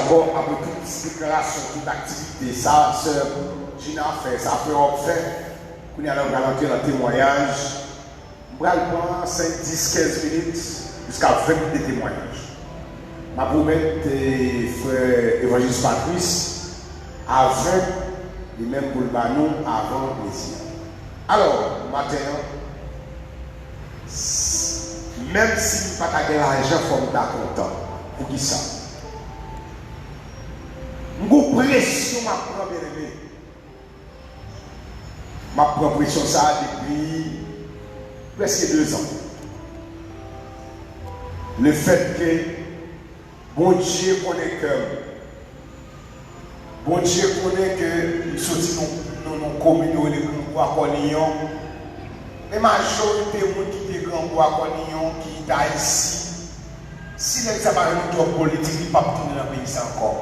d'abord, après toute déclaration, toute activité, ça, sœur Gina fait, ça fait, on fait, qu'on y a rentrer dans le témoignage. On va prendre 5, 10, 15 minutes jusqu'à 20 minutes de témoignage. Je vais vous mettre frère évangéliste Patrice avant, et même pour le banon avant le Messie. Alors, matin, même si vous n'avez pas l'argent, il faut être content. Pour qui ça? Je prends pression, ma prends bien aimé. Je prends pression ça depuis presque 2 ans. Le fait que bon Dieu connaît que bon Dieu connaît que nous sortons dans nos communautés de grands bois Cornillon. La majorité des gens qui sont grands bois Cornillon, qui sont ici, si les examens politiques, ils ne peuvent pas tourner dans le pays encore.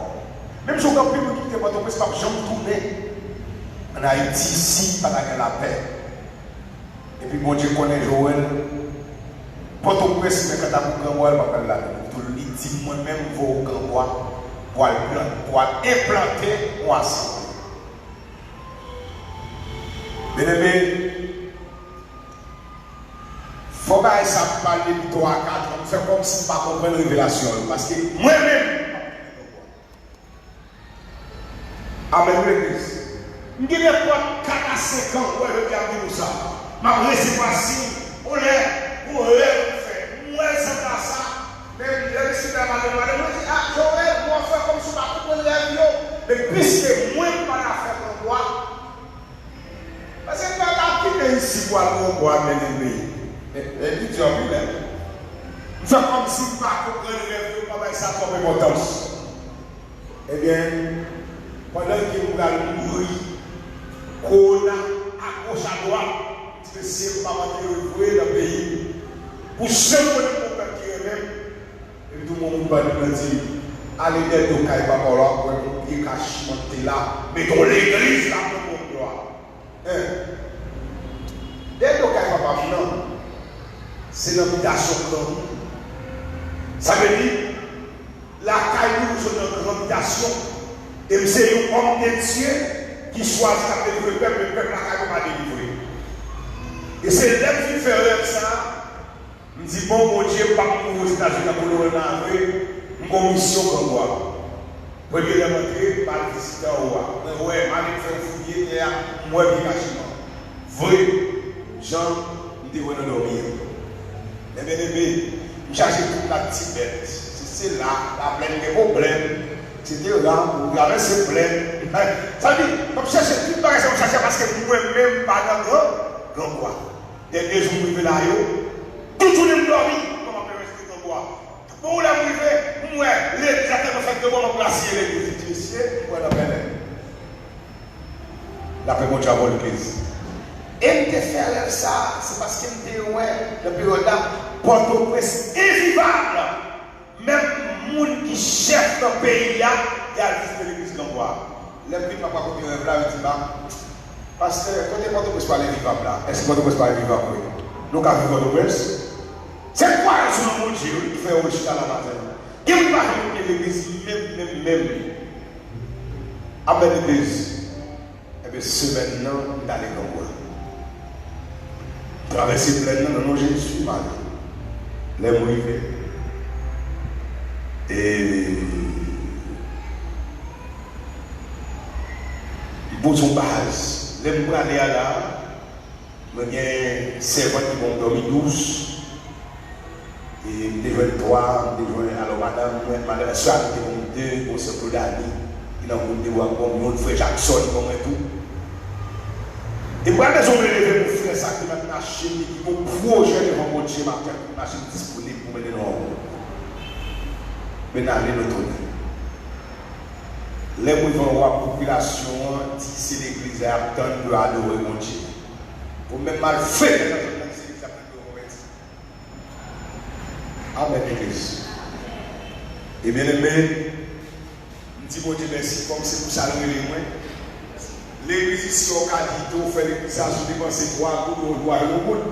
Même si on a plus de gens qui ne peuvent pas tourner en Haïti, ici, pas la paix. Et puis, bon Dieu connaît Joël. Pour ton presse, mais quand tu as un grand bois, il va pas la tout le dit moi-même, il faut un grand bois pour implanter moi aussi. Bien aimé, il faut pas ça parler de 3 à 4 ans, faire comme si je ne comprends pas la révélation. Parce que moi-même, avec l'église, je ne pas 4 à 5 ans, ouais, regardez-nous ça. Ma récépation, on est, on fait, moi, c'est pas ça. Même les super malheureux, moi, je dis, ah, j'aurais, moi, faire comme si je ne comprends pas. Mais puisque moi, je ne pas faire comme moi, parce que je ne vais pas quitter ici pour aller au bois, mais et puis tu as vu, faire comme si je ne comprends pas, ça comme importance. Eh bien, pendant que vous allez mourir, qu'on a à gauche à droite, c'est pas mal de dans le pays. Pour ceux qui ont qui même, et tout le monde va nous dire, allez d'aide au Caïba Papa, pour que vous cachiez là, mettons l'église là pour mon gloire. D'aide au Caïba Papa, non, c'est l'invitation de l'homme. Ça veut dire, la Caïba, c'est notre invitation. Et c'est un homme de Dieu qui choisit à délivrer le peuple a délivré. Et c'est là qui fait ça. Je dis, bon Dieu, pas pour aux États-Unis pour le renouveler, une commission comme moi. Premier élémentaire, pas de visiteur au roi. Mais ouais, mal fait fouiller, il y a moins de cachement. Vrai, Jean, nous devons nous dormir. Mais bien aimé, je cherche toute la petite bête. C'est là, la pleine des problèmes. C'était là, vous avez ce plein. Ça veut dire, comme chercher toute la raison, chercher parce que moi-même, pas dans grand bois. Dernier jour, je vais là, tout le monde dormi, comment on peut rester dans le bois. Pour la priver, moi, les traitements fait de moi, on place l'église. Voilà, ben. La paix, mon Dieu, avant l'église. Et me faire ça, c'est parce que me dit, ouais, le période là, Port-au-Prince invivable. Même les gens qui chef dans le pays, il y a visité l'église d'Angois. Les gens qui ne peuvent pas continuer là, ils disent, parce que quand on ne peut pas aller vivre là, est-ce qu'on ne peut pas aller vivre là? Donc, à vivre dans le c'est quoi ce nom de Dieu qui fait au chita la matin? Qui ne peut pas aller l'église, même. Après l'église, et bien, c'est maintenant d'aller dans le traverser pleinement dans nos Jésus, les mots. Et pour son base, les gens aller là, il y a des servants qui vont dormir 12, et des 23, alors madame, soit des 2, pour se produire, il a des voir frère Jackson, comme et tout. Et pour la raison de lever pour faire ça, qui va machine, qui vont projet devant mon Dieu, ma machine disponible pour mener nos. Maintenant, allez le tourner. Les gens vont voir la population, si l'église est attendue pour adorer mon Dieu. Pour même mal faire, c'est Amen, l'église. Et bien aimé, je dis mon Dieu merci, comme c'est pour saluer les moins. L'église ici au Cadito fait l'église à se dépenser 3 gouttes au doigt et au bout.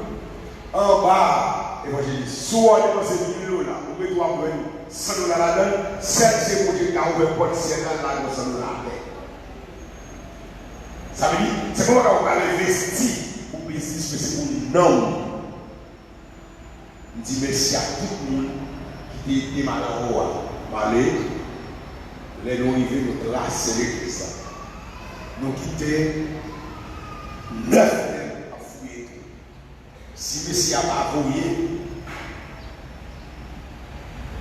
En bas, évangéliste, soit dépenser 1000 € là, vous mettez 3 points. 100 dollars là-dedans, c'est pour Dieu qui a ouvert porte ciel là, 100 dollars. Ça veut dire, c'est pour ça qu'on va investir pour business, mais c'est pour non. Je dis merci à tout le monde qui était malheureux. Allez, les nous arrivés, nous tracer l'église. Nous quitter 9 à fouiller. Si monsieur a pas fouillé,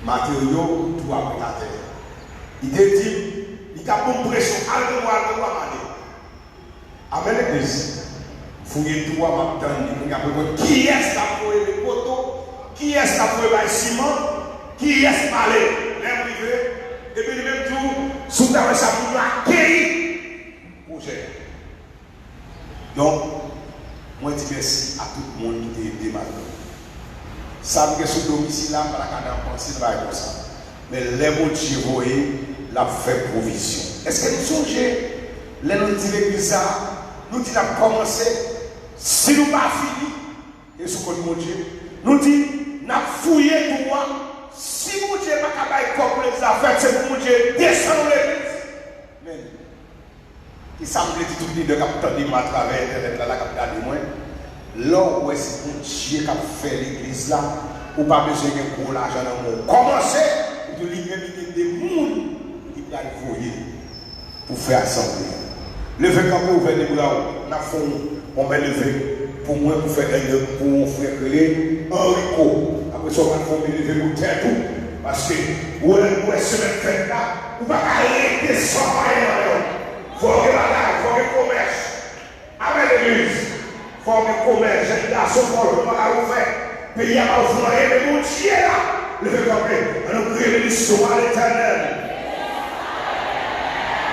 matériaux, tout va mettre à terre. Il te dit, il t'a pour pression, allez-moi, Amen l'église. Fouillez tout à m'attendre. Qui est-ce qui a fouillé les poteaux? Qui est-ce qui a fouillé le ciment? Qui est-ce qui a allé? L'imprivé. Et puis, même tout, sous ta ça pour accueillir. Projet. Donc, moi, je dis merci à tout le monde qui est aidé maintenant. Ça veut dire que ce domicile là, par la penser comme ça. Mais les mots de voyez, l'a fait provision. Est-ce que nous songez, les nous dit l'église ça, nous dit à commencer, si nous pas fini, et ce que nous Dieu, nous dit, n'a fouillé tout moi, si mon Dieu n'a pas capable de les affaires, c'est pour mon Dieu descendre l'église. Mais, il semble que tout le monde a entendu à travers Internet, là, capitale de moi. Là où est-ce que mon Dieu a fait l'église là, ou pas besoin de pour l'argent dans le monde. Commencez de lui-même des gens qui peuvent voyer pour faire assembler. Levez quand vous ouvrez les bras, on va lever pour moi, pour faire un pour faire créer un rico. Après ça, on va lever pour terre tout. Parce que vous avez semaine faite là, vous ne pouvez pas arrêter sans rien. Il faut que la faut que commerce. Avec l'église. Il faut que commerce, j'ai là, son corps, je ne peux pas vous faire. Pays à pas vous rien, mais mon Dieu là. Levez quand même. On prie bénissons à l'éternel.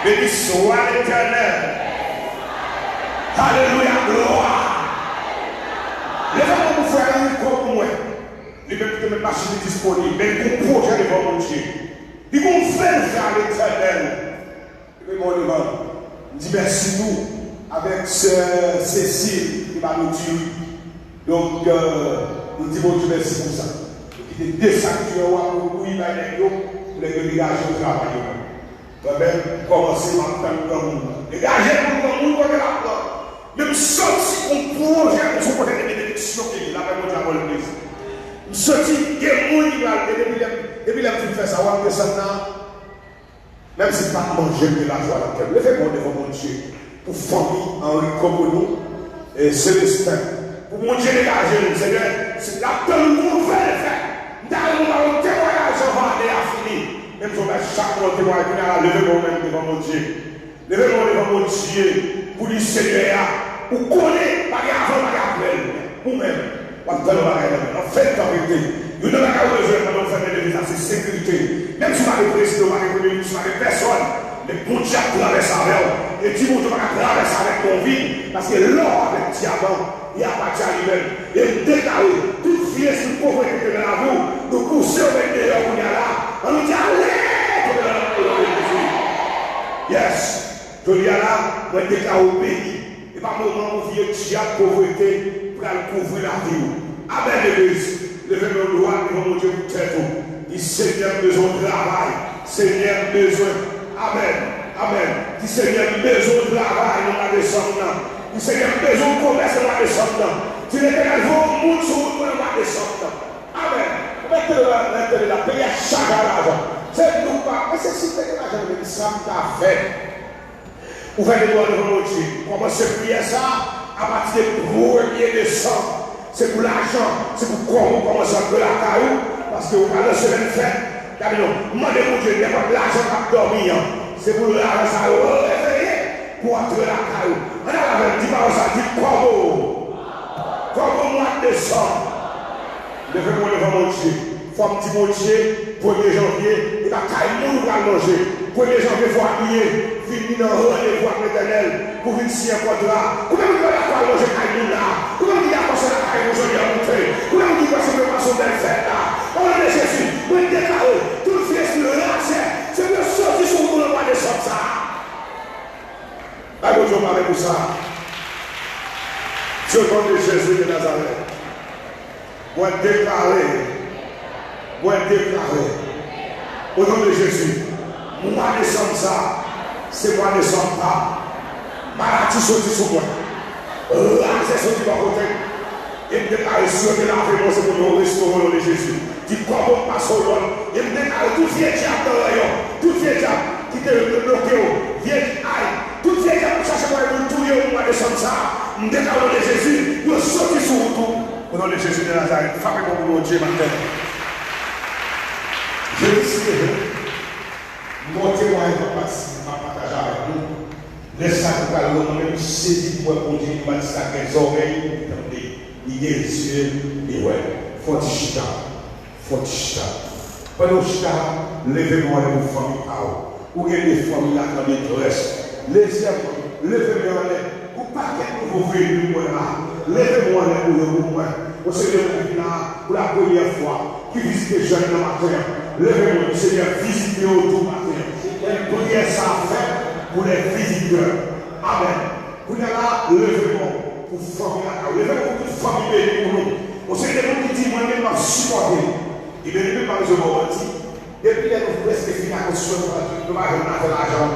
Bénissons à l'éternel. Alléluia, gloire. Levez-moi pour faire un comme moi. Les mêmes qui ne machine disponible, mais pour projet devant mon Dieu. Ils vont faire à l'éternel. Levez-moi devant. Je dis merci nous avec Cécile qui va nous dire. Donc, nous disons Dieu merci pour ça. Il y a des sanctuaires où il va y aller pour les délégations de travail. Toi-même, commencez par le monde. Dégagez pour le monde, comme la porte. Même sorti un projet pour ce côté de bénédiction qui est là, même au Diable l'église. Sorti des gens qui va depuis la petite fête, ça va descendre là. Même si pas manger de la joie dans le cœur. Levez-moi devant mon Dieu. Pour famille, Henri Comono et Célestin. Pour mon Dieu dégager, c'est là que le monde fait le faire. Dans le témoignage, on va aller à fini. Même si on a chaque mois témoignage, levez-moi même devant mon Dieu. Levez-moi devant mon Dieu. Pour dire Seigneur, vous connaissez, pas avant, pas après. Vous-même, on fait la vérité. Nous n'avons pas besoin de faire des états de sécurité. Même si on a des présidents, on a des premiers ministres, on a des personnes, les bons diables traversent avec eux. Et dis-moi, tu vas traverser avec ton vie. Parce que l'or avec diamant, il n'y a pas de lui-même. Et déclaré, toute fierté sur pauvreté que nous avons, nous poussons avec des gens qu'on a là. On nous dit, allez, pour yes. Je dis là, moi, déclare au pays. Et par moment où vieux diable pauvreté pour couvrir la vie. Amen, l'église. Levez-moi le droit devant mon Dieu pour tête. Il Seigneur, besoin de travail. Seigneur, besoin. Amen. Amen. Il Seigneur, besoin de travail, nous va descendre. Il Seigneur, besoin de commerce, nous va descendre. Tu n'es pas là, vous, monde sur vous, nous va descendre. Amen. Mettez-le là, payez chaque argent. C'est nous pas. Mais c'est si payez l'argent, mais ça t'a fait. Ouvrez les doigts devant mon Dieu. Commencez à prier ça à partir du 1er décembre. C'est pour l'argent, c'est pour commencer à faire la caillou. Parce que vous parlez de semaine faite. Demandez mon Dieu, il n'y a pas de l'argent pour dormir. C'est pour l'argent, ça va réveiller pour entrer la caillou. On a la dit par ça, dit comme au mois de décembre. Levez-moi devant mon Dieu. Femme dit mon Dieu, 1er janvier, il va caillou, nous allons manger. 1er janvier, il faut habiller. Fini dans le rendez-vous avec l'éternel pour venir signer un contrat. Comment vous allez pas manger caillou là? Comment vous allez passer la caillou aujourd'hui à monter? Comment vous allez passer le poisson belle fête là? On a dit Jésus, vous êtes déclaré, tout le fieste le lâcher, c'est de sortir sur vous le mois de décembre ça. Pas de Dieu parler pour ça. Dieu nom de Jésus de Nazareth. Moi déclaré, Au nom de Jésus. Moi descendre ça. C'est moi descendre pas. Maladie sorti sur moi. C'est sorti par côté. Et me déclare sur de la vie, c'est pour nous restaurer au nom de Jésus. Tu comprends pas son nom. Et me déclare tout vieux diable dans l'air. Tout vieux diable qui te bloqué. Vieux aïe. Tout vieux diable qui cherche à nous tuer. Moi descendre ça. Me déclare au nom de Jésus. Nous sortis sur vous. Au nom de Jésus de Nazareth. Frappez mon Dieu matin. Je vais essayer. Mon témoignage va partager avec nous. Laisse-moi parler, même saisi pour mon Dieu, il m'a dit ça, les oreilles, il y a les yeux, et ouais, fortichita. Pendant chita, levez-moi les familles à vous. Ou les familles là dans les détresse. Levez-moi les, pour pas que vous venez là. Levez-moi les pour moi. Au Seigneur, pour la première fois, qui visite les jeunes dans ma terre. Levez-moi, Seigneur, visitez autour de ma terre. Une prière sans faire pour les visiteurs. Amen. Vous êtes là, levez-moi pour former la cause. Levez-moi pour famille bénie pour nous. Au Seigneur, nous qui dit, moi-même, m'a supporté. Il est venu par les hommes. Depuis que nous presque fini à construire, nous allons faire l'argent.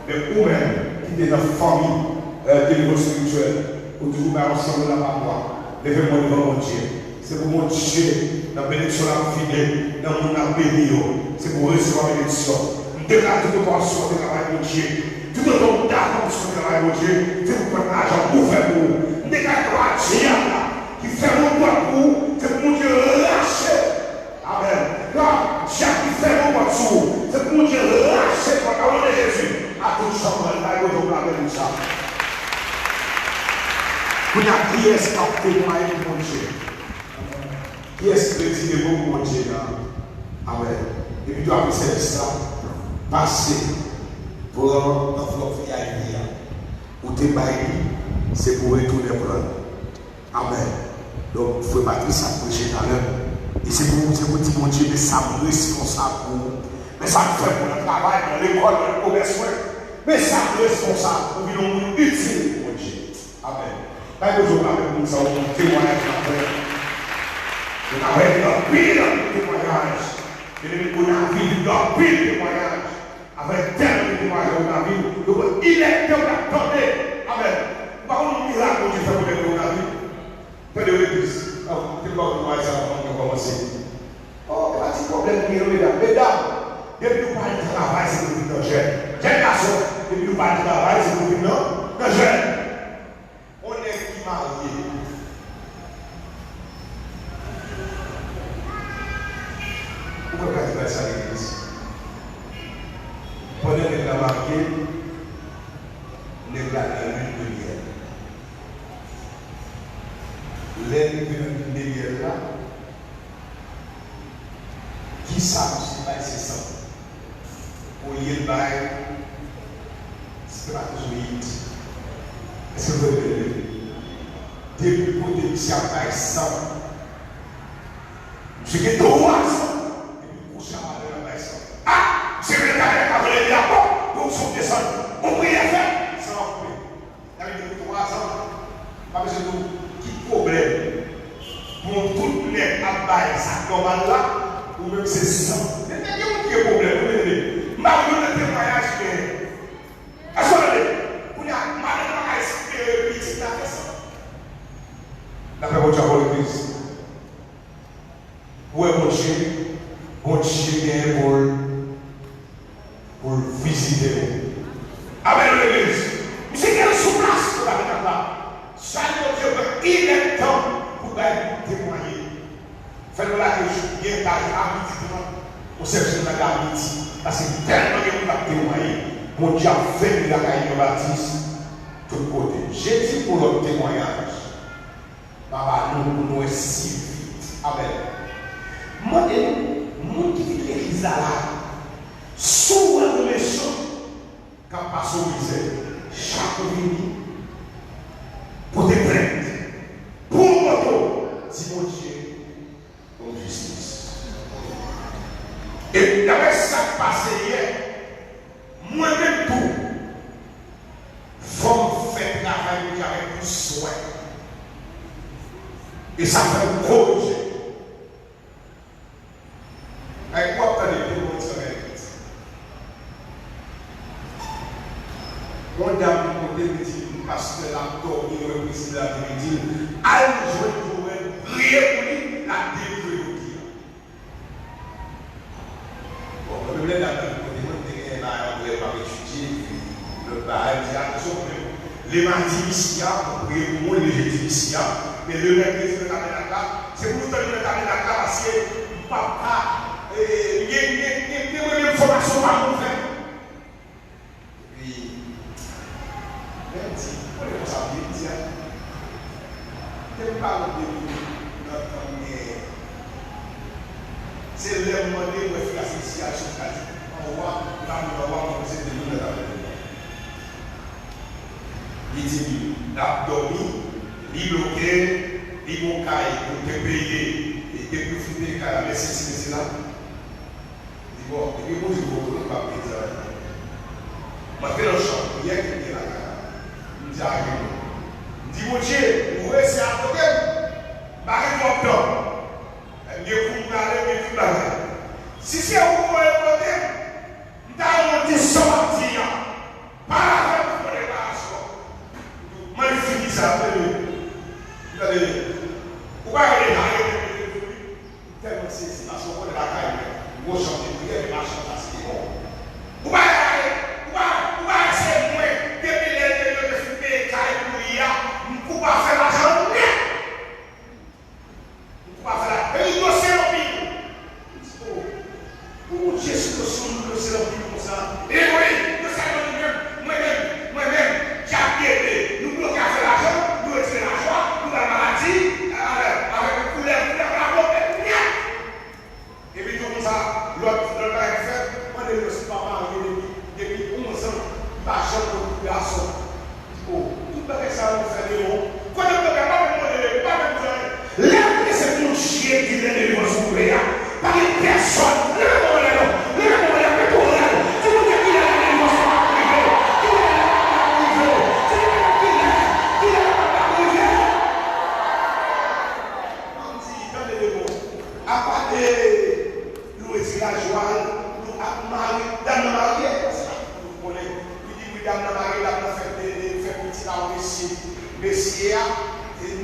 Mais vous-même, qui êtes dans la famille de niveau spirituel, pour toujours ensemble dans la paroi. Levez-moi devant mon Dieu. C'est pour mon Dieu, dans la bénédiction de la fidèle, dans mon béni. C'est pour recevoir la bénédiction. Déclare tout le monde sur le travail de Dieu. Tout le monde d'accord sur le travail de Dieu. C'est pour prendre l'argent pour faire pour vous. Déclare toi, Dieu, qui fait mon droit pour vous. C'est pour mon Dieu lâcher. Amen. Là, Dieu qui fait mon droit sur vous. C'est pour mon Dieu lâcher par la parole de Jésus. À tout chambre, là, il faut la bénédiction. Vous n'avez qui est-ce qui a témoigné de mon Dieu? Qui est-ce qui dit de mon Dieu là? Amen. Et puis tu as fait ça. Passer pour l'enveloppe VIP ou tes bails, c'est pour retourner pour eux. Amen. Donc, il faut pas dire ça pour tout à l'heure. Et c'est pour dire, mon Dieu, mais ça me responsable pour vous. Mais ça me fait pour le travail, pour l'école, pour le commerce. Mais ça me responsable pour nous utile, mon Dieu. Amen. Là, aujourd'hui, avec nous, nous avons un témoignage après. Nous avons un pile témoignage. Nous avons un pile témoignage. Avec tellement de témoignages dans la vie, donc il est temps d'attendre. Amen. Par contre, le miracle que Dieu fait pour les dans la vie. Fais de l'église. Tu vas voir ça avant de commencer. Oh, il y a un petit problème qui est là, mesdames. Depuis que nous parlons de travail, c'est pour nous jeunes. Jeunes garçons, depuis que nous parlons de travail, c'est pour nous jeunes. On est qui marié. Pourquoi pas dire ça à l'église? Pendant que nous avons marqué, nous avons la lune de miel. L'aile de miel là, qui savent si c'est ça? Pour y aller, c'est pas toujours vite. Est-ce que vous avez depuis pour des petits appareils ça? Je suis droit ça. Et puis pour ça, on va ça. Ah! C'est le cas de la d'accord, donc sont descendus. On prie à faire, ça va couper. Avec 3 ans, pas besoin de qui problème. Pour toutes les abayes, ça normal là, ou même c'est ça. Mais il y a un problème, vous voyez. Mario le témoignage qui est. Attendez, vous n'avez pas expliqué petit là, ça. D'après votre parole de Christ. Où est mon Dieu vient pour visiter. Amen, l'église. C'est qu'elle sous place pour la mettre là. Chaque Dieu, il est temps pour témoigner. Faites-le là que je viens d'amitié au service de l'amitié. Parce que tellement que vous avez témoigné, mon Dieu a fait de la caille de baptiste de côté. J'ai dit pour notre témoignage, Papa, nous si vite. Amen. Moi, mon qui vit l'église là, souvent de méchants, quand pasteur disait, chaque minute, pour te prendre, pour moto, si mon Dieu, pour justice. Et d'après ça qui passait hier, moi-même tout, faut faire travail avec plus soin. Et ça fait un gros projet. Avec quoi tu as des témoins de semaine? Mon dame qui côté me dit parce que la dormi le président me dit allez jouer pour elle prier pour lui la délivrer bon le problème là dans le côté moi t'es là on va étudier le bail dit attention les mardis ici pour prier pour moi les jeudis ici mais le mercredi le tabernacle c'est pour nous donner le tabernacle parce que papa il y a une information à nous faire c'est le moment où il faut la situation. On voit, il dit, il a dormi, il bloqué, il moncaille pour te payer, et depuis que tu as laissé c'est là. Il dit, bon, et puis moi je vous retrouve pas payer. Je fais le champ, il y a quelqu'un là. Il me dit, il dit, mon Dieu, vous voyez, c'est à côté. Si c'est un problème, dans le sortir, par la préparation, moi je finis ça après le. Vous voyez, tellement c'est parce qu'on est la caille, vous chantez, vous avez marché parce que bon. Vous voyez, c'est moi, depuis les deux de fumer, caille, vous y a, vous pouvez faire l'argent. Jésus que son nous c'est la vie comme ça. Et oui, nous savons moi-même, j'ai appelé, nous bloquons faire l'argent, nous retirer l'argent, nous la maladie, avec le couleur, la bombe, et puis comme ça, l'autre va faire, moi je ne suis pas marié depuis 11 ans, pas jamais pour le garçon. Oh, tout le ça nous fait des mots. Quand on ne peut pas me pas me dire, là, c'est mon chien qui vient de nous sauver, pas une personne. Messie, et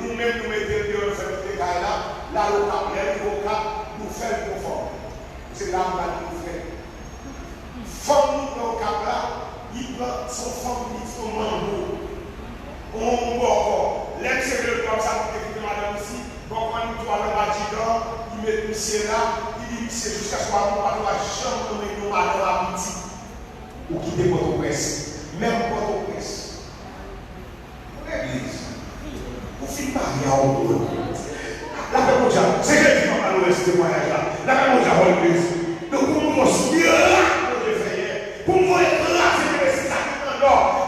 nous-mêmes nous mettons Dieu faire des cas là, le vocat, nous faisons conforme. C'est là où nous faisons. Forme nous dans le cap là, il prend son forme, il son manteau. On voit l'aime c'est le comme ça, pour que madame ici, bon, quand nous trouvons le bâtiment, il met le monsieur là, il dit c'est jusqu'à ce qu'on ne va pas chambre, nous madame à petit. Ou quitter votre presse, même votre presse. L'église, vous finissez par y avoir au monde. La paix mondiale, c'est que je dis à l'ouest de Temwanyaj là. La paix mondiale, l'église. Donc, pour nous montrer pour nous montrer c'est ça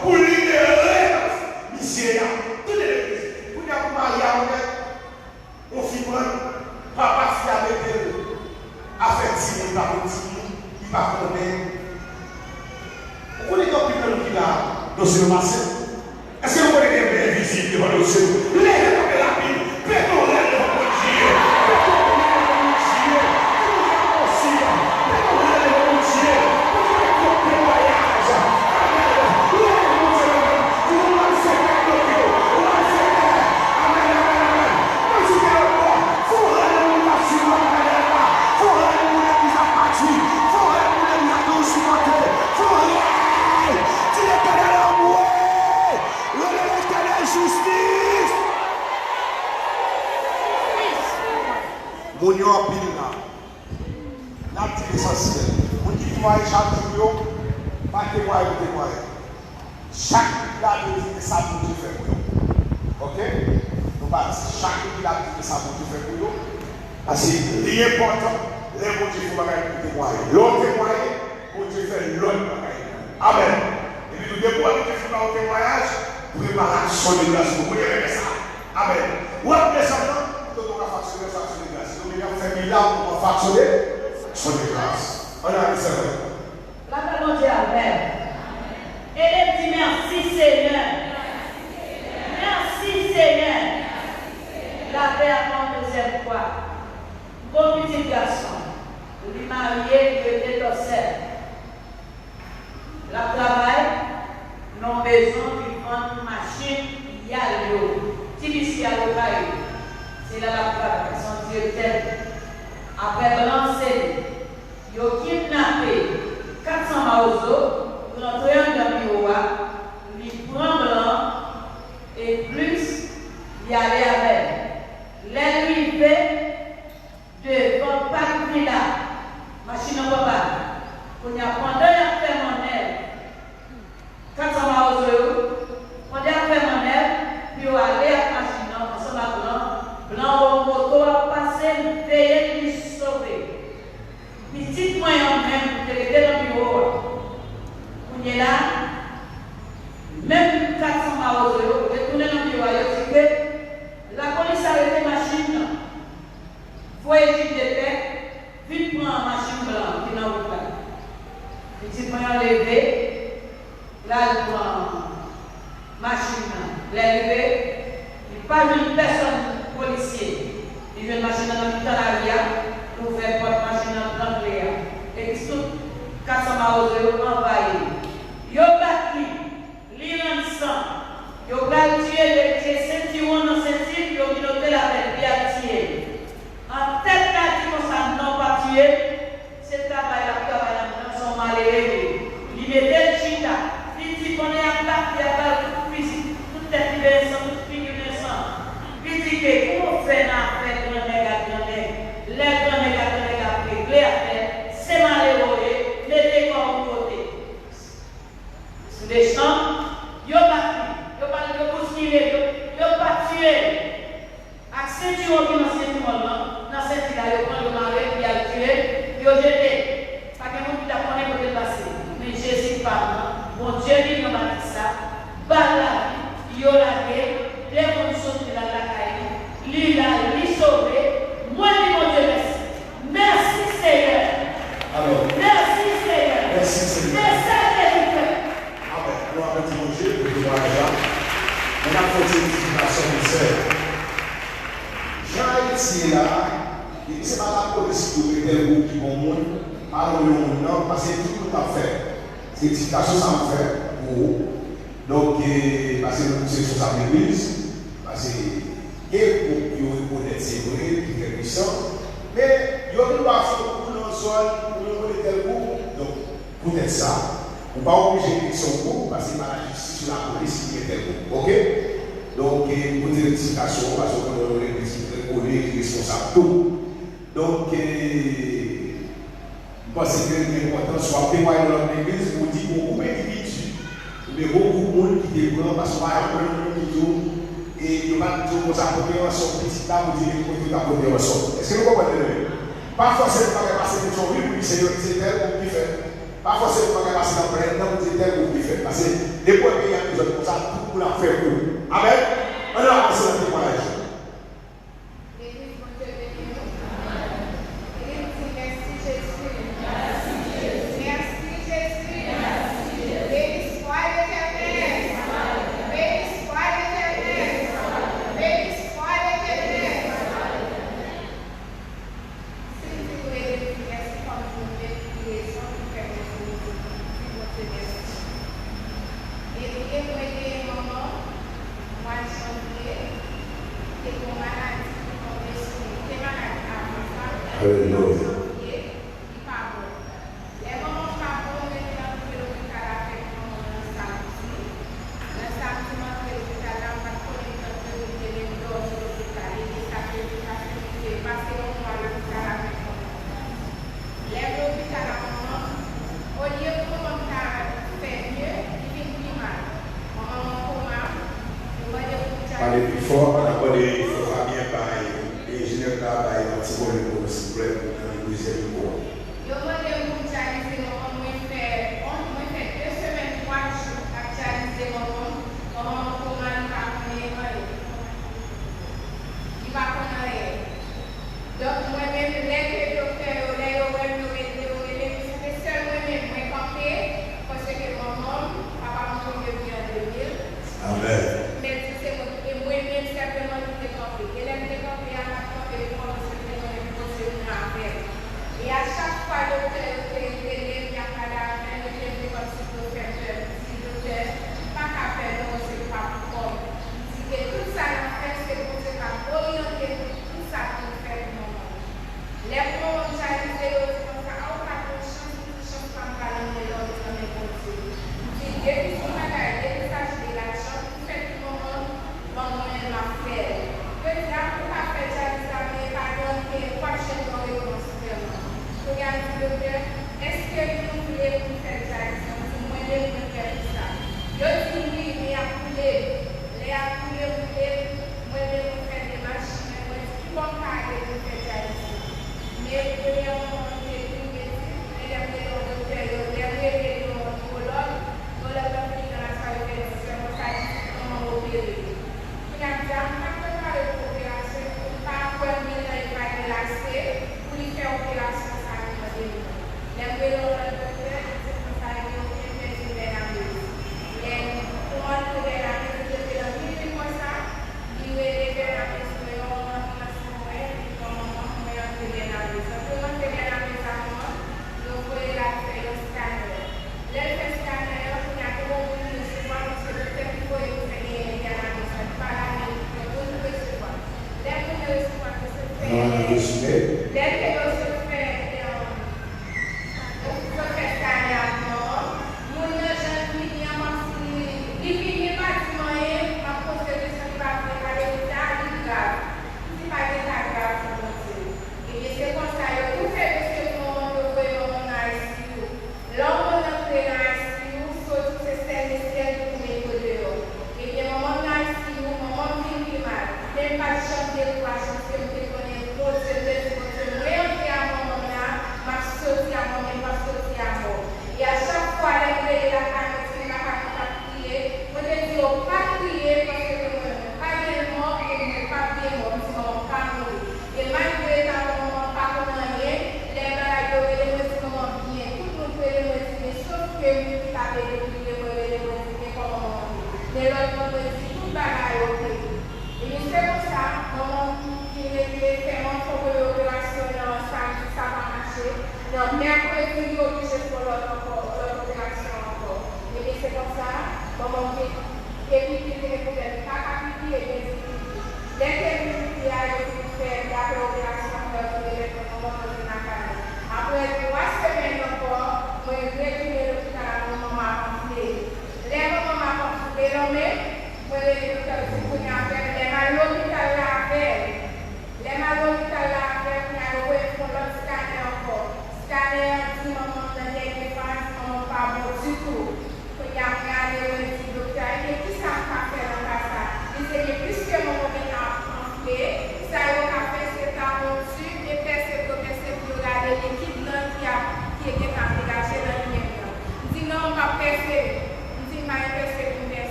pour libérer misère. Toute l'église, pour nous marier, on finit papa qui a été affecté par le petit, il va connaître. Vous connaissez un peu qui là dans ce marché? Est-ce que vous connaissez des belles visites devant le ciel? Les gens de la Bible, pétons les devant mon Dieu. Pétons les devant mon Dieu. Pétons les devant mon Dieu. Pétons les témoignages. Amen. Vous m'en faites un audio. Vous m'en faites un. Amen. Amen. Moi, je vais le voir. Faut aller la suivre. Faut aller l'église à partir. Faut aller la douce supporter. Faut aller. Tu n'es pas dans l'amour. Justice! Mon yon pile là. La petite essentielle. Mon qui témoigne chaque jour, pas témoigner. Chaque là de ça pour Dieu fait pour nous. Ok? Nous pas chaque là de ça pour Dieu fait pour nous. Parce que l'important, les bon Dieu faut pas témoigner. L'autre témoigner, bon Dieu fait l'autre bagaille. Amen. Et puis nous devons aller faire un témoignage. Préparation de grâce, vous pouvez faire ça. Amen. Ou après ça, nous devons factionner de grâce. Nous devons faire mille ans pour factionner son de grâce. On a dit ça. La parole de Amen. Et elle dit merci Seigneur. Merci Seigneur. La paix à mon deuxième fois. Bon petit garçon. Lui marié, il était docile. La travail, non besoin d'une grande machine, il y a l'eau. Si à l'oreille, c'est là la part, son Dieu tel. Après lancer, il a kidnappé 400 maozo, pour entrer dans le bureau, il prend blanc et plus, il y allait avec. L'arrivée devant pas de là, machine en papa. Quand il y a pendant la fait mon aile, 400 maozo, pendant la fait mon aile, puis on allait à la machine ensemble à blanc au moto a passé, veiller lui sauver. Petit moyen même, de rester dans le bureau. On est là, même 400 maozo, retourner dans le bureau, il dit que la police a arrêté la machine. Il faut étudier de paix, vite prendre la machine blanche qui est dans le route. Petit moyen levé, là il prend la machine, levé, il parle d'une personne policier. Il veut une machine dans le temps pour faire porte machine dans le et tout 400 maozo envahi. Yo battu, l'Iran sang, yo tué les ceinturons dans cette île, yo noté la tête, il a tué. En tête là, qui ça non pas tué, c'est travail dans son malheureux. Il mettait le chita, il dit qu'on est à plat, il y a pas de physique, toute tête libérée, toute figure de sang. Il dit que comment on fait dans la fête, les grands nègres réglés à faire, c'est malheureux, mettez comme côté. Sur les champs, ils ont battu, ils ont battu, ils ont bousculé, ils ont pas tué. Accentuons qui dans cette moment, dans cette île-là, ils ont pris le mari, ils ont tué, ils ont jeté. Pas que nous qui apprenons pour le passé. Mais Jésus parle, mon Dieu dit nous m'a dit ça, la vie, ils ont lavé, les conditions de la caille, l'île-là, l'île sauvée, moi dis mon Dieu merci. Merci Seigneur. Alors, merci Seigneur. Merci Seigneur. Merci Seigneur. Amen. Nous avons dit mon Dieu, nous devons aller là. On a fait une explication de sœur. Jean est là, c'est pas la police qui est tel groupe qui vont mourir. Alors, non, parce que tout le monde a fait. C'est une explication sans faire pour vous. Donc, parce que nous sommes sur sa église, parce que et pour reconnaître c'est vrai, qui est puissant. Mais il y a une partie pour nous sol, pour nous connaître tel groupe. Donc, peut-être ça. On ne va pas obliger son groupe parce que c'est pas la justice sur la police qui est tel groupe. Ok? Donc, pour des rectifications, parce qu'on a les responsables tout. Donc, je pense que l'important soit témoigner dans l'église pour dire beaucoup d'individus, mais beaucoup de monde qui développent parce qu'on va avoir un million et il va dire qu'on s'appelle ensemble, petit là pour dire qu'on va apporter ensemble. Est-ce que vous comprenez? Pas forcément pas passer dans son vie pour dire c'est tel ou qui fait. Pas forcément pas passer dans le temps pour dire tel ou qui fait. Parce que les premiers pays qui ont comme ça, tout le monde a fait pour eux. Amen. On a passé dans le témoignage. Parlez plus fort, on a parlé, il faudra bien parler. Et je n'ai pas parlé un petit peu de s'il vous plaît, pour nous deuxième mot. Je voudrais vous actualiser mon fait 2 semaines, 3 jours actualiser mon nom, comment on va il va connaître. Donc, moi-même, dès que le docteur c'est seul moi-même, moi campé, parce que mon nom, papa m'a dit depuis en 2000. Amen. Mais c'est moi-même, simplement, tout est Yes,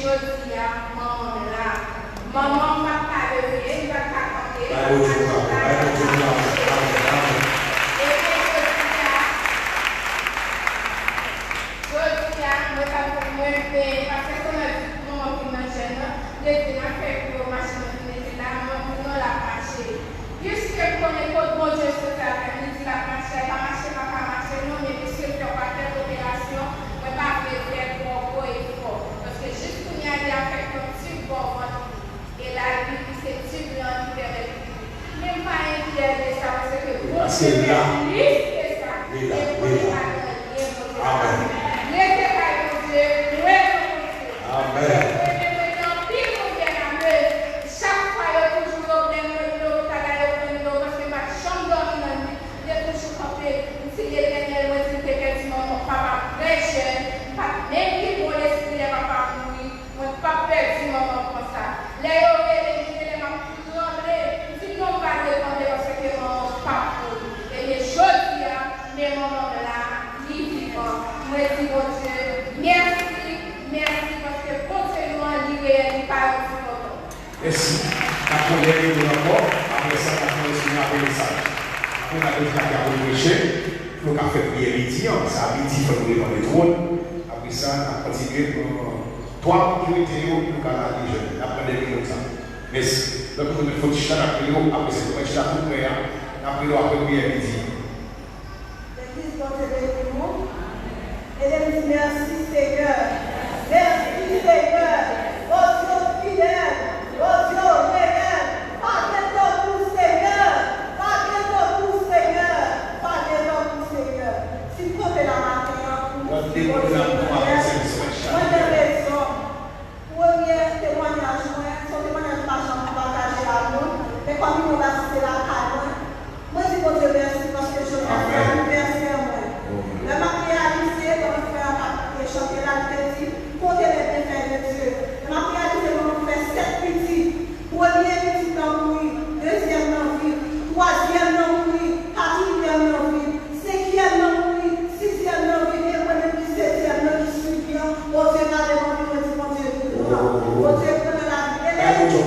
chose à maman là. Maman va pas lever, il va pas compter. C'est là. Merci. La première de rapport, après ça, on va continuer avec le message. On a déjà fait le prêcher, on a fait prier midi, ça a midi, il faut nous les trônes. Après ça, on a continué pour 3 priorités pour le canal des jeunes. Après des minutes. Merci. Donc, il faut que je après cette prêche là pour prier. Après, on a prier midi. L'église doit te bénir tout le monde. Et elle dit merci Seigneur. Merci Seigneur. Oh Dieu fidèle. Oh Dieu, Seigneur, pardonne-toi pour Seigneur, pardonne-toi pour Seigneur, pardonne-toi pour Seigneur. Si tu fais la matin, moi j'ai raison. Premier témoignage, son témoignage pas jamais partagé à nous, mais comme nous va citer la carte, moi je dis bon Dieu merci parce que je merci à moi. Le m'a réalisé comme faire un chanter la tête, compter les bienfaits de Dieu. Le m'a réalisé comme faire 7 petits. Premier petit dans oui, deuxième dans oui, troisième dans oui, quatrième dans oui, cinquième dans oui, sixième dans oui, et moi même qui septième dans qui suit bien. Bon Dieu n'a demandé mon Dieu, bon Dieu, bon Dieu prenez la vie. Et là, il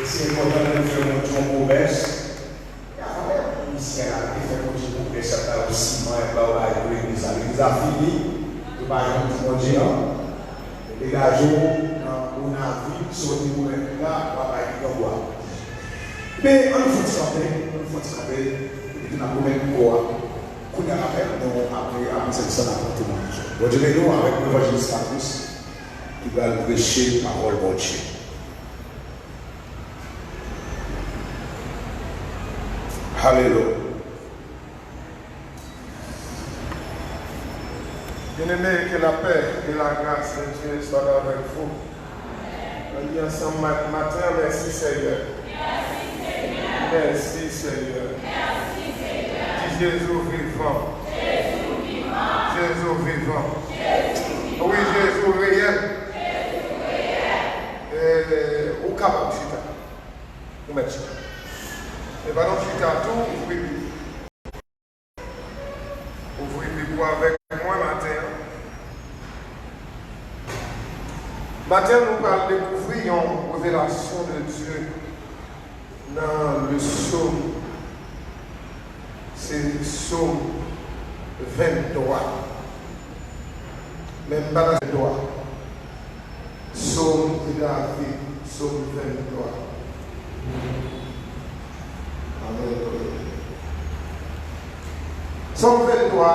C'est important de faire une promesse. Ici, elle a fait une promesse, ça a aussi l'église a fini. Nous allons dire, les gars, on a vu sur le niveau là, on va aller voir. Mais on faut se rappeler, et on a promis quoi. Qu'on a rappelé, après cette semaine après témoignage. Bon Dieu, nous, avec l'évangéliste Status, qui va prêcher la parole de Dieu. Alléluia. Bien-aimé, que la paix et la grâce de Dieu soient avec vous. On dit ensemble matin, merci Seigneur. Merci Seigneur. Dis Jésus vivant. Jésus vivant. Oui, Jésus réel. Au capable chita. Nous mettons chita. Et bien donc chita tout, ouvrez les bois avec moi matin. Matin, nous allons découvrir une révélation de Dieu dans le psaume. C'est le psaume 23. Même pas dans le droit. Psaume de David, psaume 23. Amen. Psaume 23,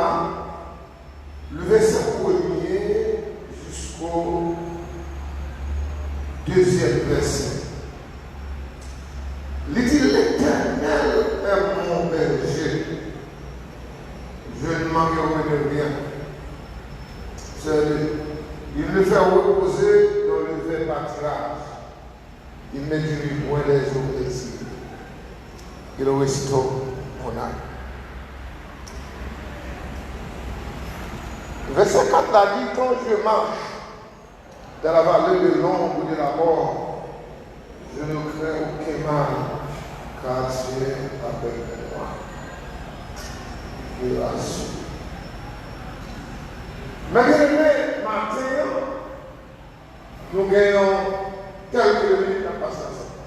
le verset 1er jusqu'au 2e verset. Il dit: l'Éternel est mon berger, je ne manquerai de rien. Il me fait reposer dans le vert pâturage, il me dirige loin des eaux paisibles, il restaure mon âme. Verset 4 là dit: quand je marche dans la vallée de l'ombre de la mort, je ne crains aucun mal, car tu es avec moi. Je rassure. Mais bien matin, nous gagnons quelques minutes à passer ensemble.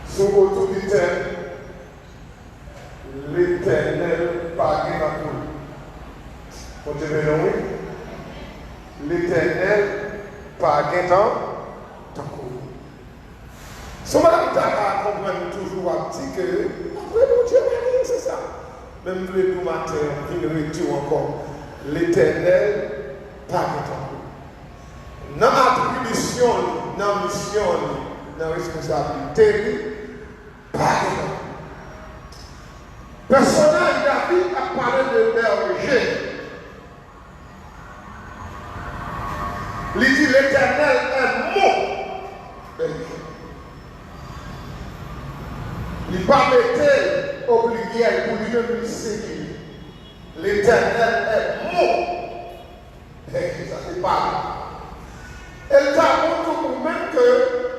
Sous autorité, l'Éternel pague la poule. Continuez, l'Éternel pague ta cour. Si madame Taka comprend toujours un petit que, après mon Dieu, c'est ça. Même le tout matin, il retire encore. L'Éternel pague ta cour. Dans l'attribution, dans la mission, dans la responsabilité, pague ta cour. Personnage David a parlé de berger. Il dit: l'Éternel est mon berger. Il n'a pas été obligé pour lui-même lui séduire. L'Éternel est mon berger. Ça c'est pas. Elle t'a montré vous-même que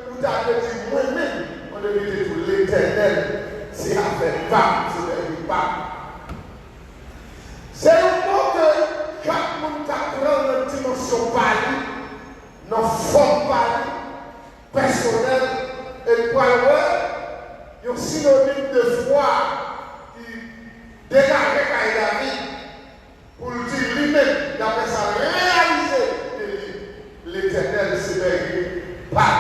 vous avez dit moi-même. On devait dire pour l'Éternel, c'est avec pas, c'est avec pas. C'est un mot que chaque monde apprend dans une dimension pâle. Dans forme personnelle et le point il y a un synonyme de foi qui dégage David pour le dire lui-même, d'après ça, réaliser l'Éternel s'est pas.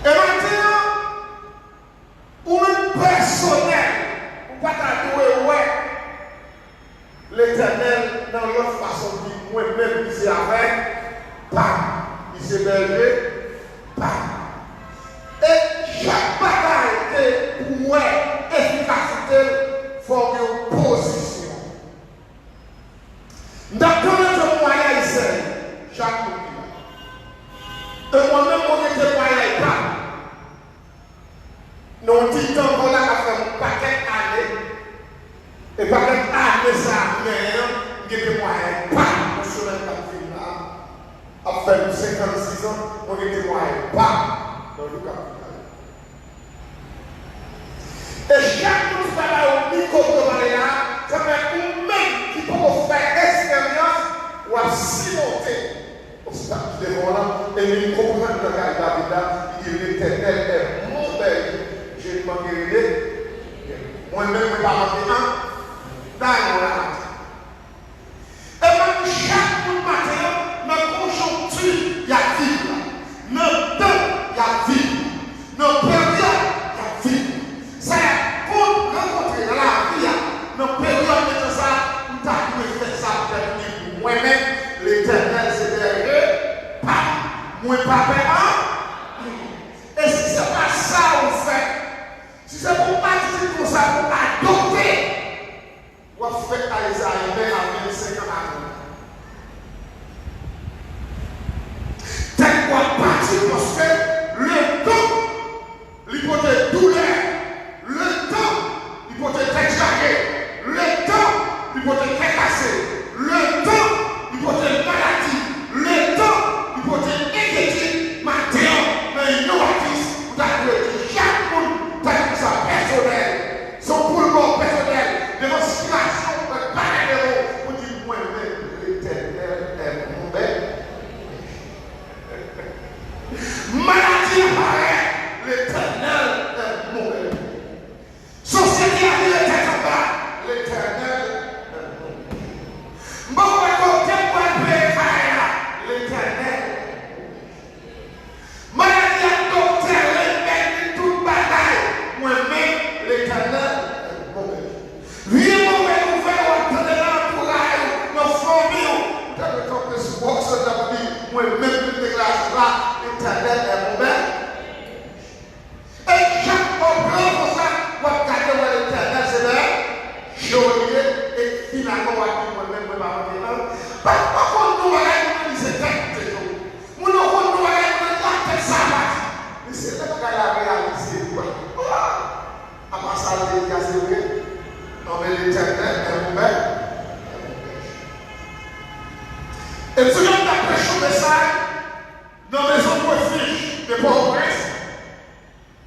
Et maintenant, ou même personnel, ou pas t'adouer, ouais, l'Éternel dans l'autre façon dit moi-même. Nous disons qu'on a fait un paquet d'années. Et paquet d'années, ça, mais il y a des moyens. Pas, monsieur le capitaine là. Après 56 ans, on a des moyens. Pas, dans le capitaine. Et chaque chose qui va au micro de Maria, ça fait un même qui peut faire expérience ou à cimenter au stade de là. Et il comprend que David, il est l'éternel, est mon père. J'ai demandé, moi-même, je ne vais pas mentir, dans mon âme. Et même chaque matin, dans la conjoncture, il y a vie. Dans le temps, il y a vie. Dans la période, il y a vie. Ça, pour rencontrer dans la vie, dans la période de ça, nous avons fait ça pour moi-même, l'éternel, c'est derrière, pas, moi, pas père. Et si ce n'est pas ça, on fait. Si c'est pour participer pour ça, pour adopter, on va faire à Isaïe à 25 ans avant. Tel qu'on partit parce que le temps, l'hypothèse douleur, le temps, l'hypothèse exagéré, le temps, l'hypothèse cassé, le temps, l'hypothèse maladie, le temps, l'hypothèse inquiétude, maintenant, dans une notice, vous avez chaque monde. Ça personnel, son boulot personnel, démonstration, parallèle, on dit moi-même, l'éternel est mon bête. Maladie apparaît, l'éternel est mon bête. Société a dit l'éternel en bas, l'éternel est mon bête. Bon, l'éternel. Maladie a docteur, toute bataille. Moi-même, l'éternel, rien de mauvais ouvert, on attendait là pour la nos familles. Moi-même, je déclare là, l'éternel est mon maître. Et chaque problème pour ça, on va garder l'éternel, c'est là, joli, et finalement, on va dire moi-même, je vais m'arrêter. Parce que nous, on va dire, c'est tête. Nous, on va dire, c'est ça. C'est là que la réalité. À ma salle de Yasséoué, non mais l'éternel est mon maître. Et si on a prêché le message, dans la maison pour fiche de Port-au-Prince,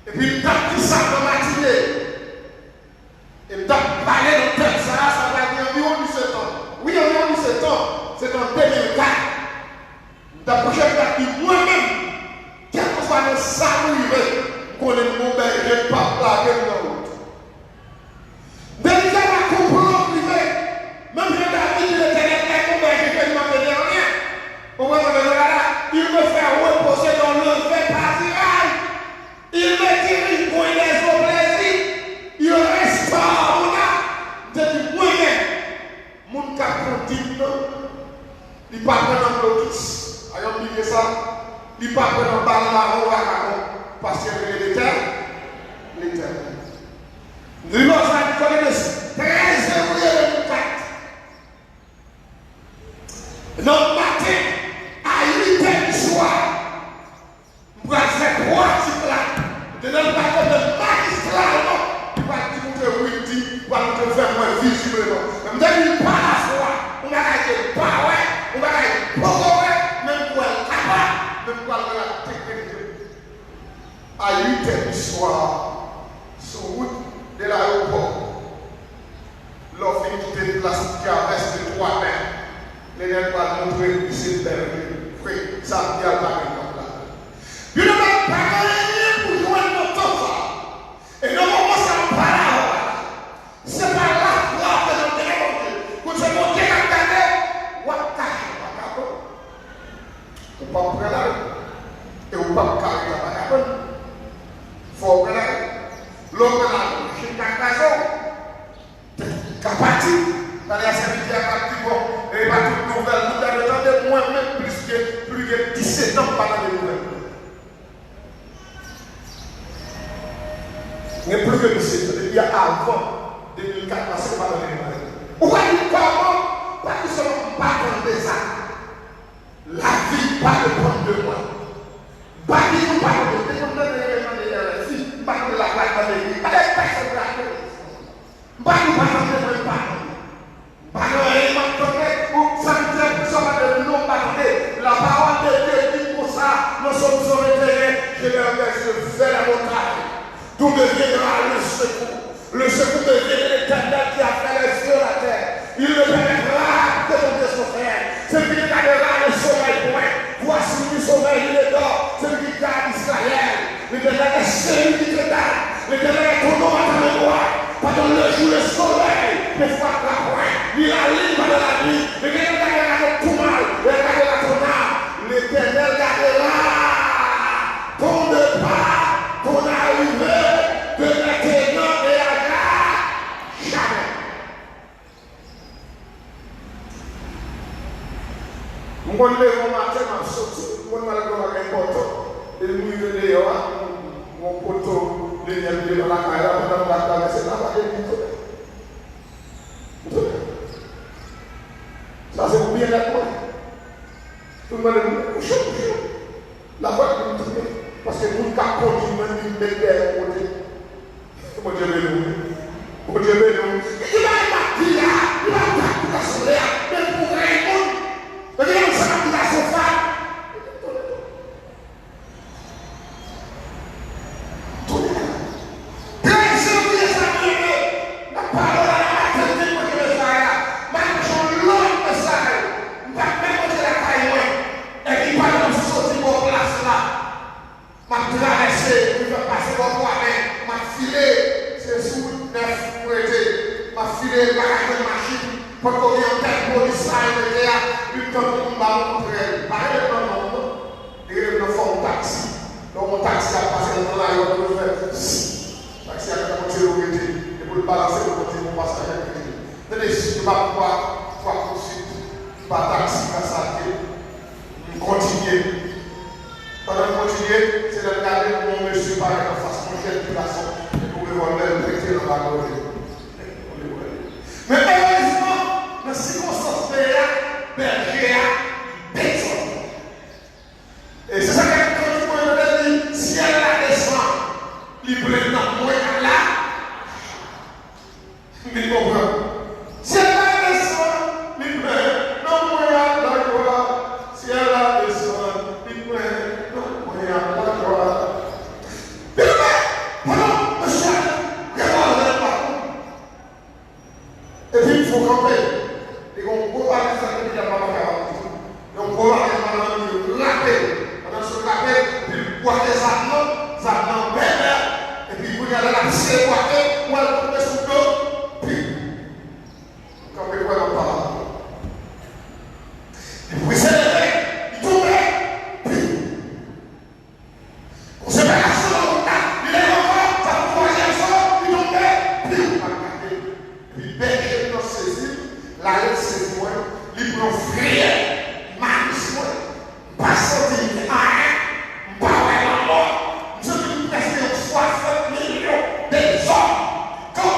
et puis il tape tout ça dans la matinée, et il tape parler dans le thème, ça va dire environ 17 ans. Oui, environ 17 ans, c'est en 2004. Il tape prêché moi-même, quel que soit le salut, qu'on est mon père, je ne vais pas plaquer dans l'autre. Déjà, la comprendre privé, même si David, il était mon père, je ne vais pas faire rien. On va me dire là, il me fait reposer dans le fait pâturage. Il me dirige pour les au plaisir. Il restaure mon âme. Depuis moi-même, mon cap continue, il ne part pas dans l'autre. Ayons oublié ça. Il ne part pas dans le ballon, parce que l'éternel. Nous avons fait 13 février 2004. Notre matin, à 8h du soir, nous allons faire 3 types là. De notre matin de magistral, nous allons dire oui, nous allons faire moins visible. Même si nous pas la foi, on va aller pas ouais, on va aller pas ouais, même pour être capable, même pour aller la technique. À 8h du soir, sur route de l'aéroport, l'offre qui était place qui a resté 3 mètres, les gens vont montrer que c'est perdu. Oui, ça me dit à la main. Puis nous n'avons pas gagné pour jouer notre temps. Et nous avons ça en parole. C'est pas la foi que nous devons dire. Quand c'est mon Dieu qui a gagné, waka. On ne peut pas prendre et on ne peut pas carrer la bagarre. Faut que l'homme là, je suis capable, dans les services à partir bon, et pas toute nouvelle, nous avons de moi-même plus que 17 ans par les nouvelles. Mais plus que 17 ans, il y a avant 2004, parce que pas dans les nouvelles. Pourquoi il n'y a pas avant? Parce que nous ne sommes pas dans des actes. La vie pas dépend de moi. Pas de nous, pas de nous, pas de la plaque dans l'église. Allez, personne ne l'a fait. Pas nous pas entrer pas. Pas nous élément donné pour sentir que ça va de non parler. La parole de Dieu dit pour ça, nous sommes sur le terrain. Je fais la montagne. Tout deviendra le secours. Le secours devient l'Éternel qui a fait les cieux et la terre. Il ne permettra que ton son frère. Celui qui gardera le sommeil point. Voici le sommeil, il est dehors. Celui qui garde Israël. L'Éternel est celui qui te garde. L'Éternel est ton nom à ta mémoire. Pendant le jour, le soleil ne frappera point. Il a libre de la vie. L'Éternel gardera tout mal. Il gardera ton âme. L'Éternel gardera ton départ, ton arrivée de maintenant et à jamais. Je me lève au matin, je saute, je me lève avec un poteau, et je me lève mon poteau, je me lève dans la caille, pendant la traversée, là, je me lève. Ça, c'est pour bien la pointe. Tout le monde est couché. La voix est tournée. Parce que nous, quand on dit, nous, nous, mon Dieu, mon Dieu, il va partir là, il va partir là, mais pour répondre, parce que nous sommes dans la sofa. Quand on vient en tête pour l'Israël, il y a un ballon contre elle. Pareil, il y a un taxi. Donc, mon taxi a passé dans la rue, on peut faire taxi a commencé au côté. Et pour le balancer, on continue, on passe à la côté. Tenez, je ne vais pas pouvoir poursuivre. Pas taxi, pas ça. On continue. Pendant qu'on continue, c'est de regarder mon monsieur paraît en face, mon chef de façon. Et pour le voir, le traiter dans la côté. Mais heureusement, dans ces circonstances berger a descendu. Et c'est ça que quand tu me dis, si elle la descend, il prend dans moi là, mais comprends. Si elle la descend, il prend dans moi là, si elle la descend, il prend dans moi là. Mais pardon, monsieur, regardez pas. Et puis il faut camper. Et on peut pas dire ça que il n'y a pas de caractère. Donc on va aller rapper. Pendant ce rapper, puis boire des amenants bébés. Et puis vous allez la pisser, boire, ou elle tombe sous l'eau. Puis, camper quoi dans pas. Et puis c'est levé, il tombe. Puis, on se met la chose, il est encore, ça vous voit un sort, il tombe. Puis on va garder. Puis berger dans saisir, la lettre c'est moi, il prend frère, max moi, pas sortir à rien, pas ouais la mort, je suis presque 60 millions de hommes. Quand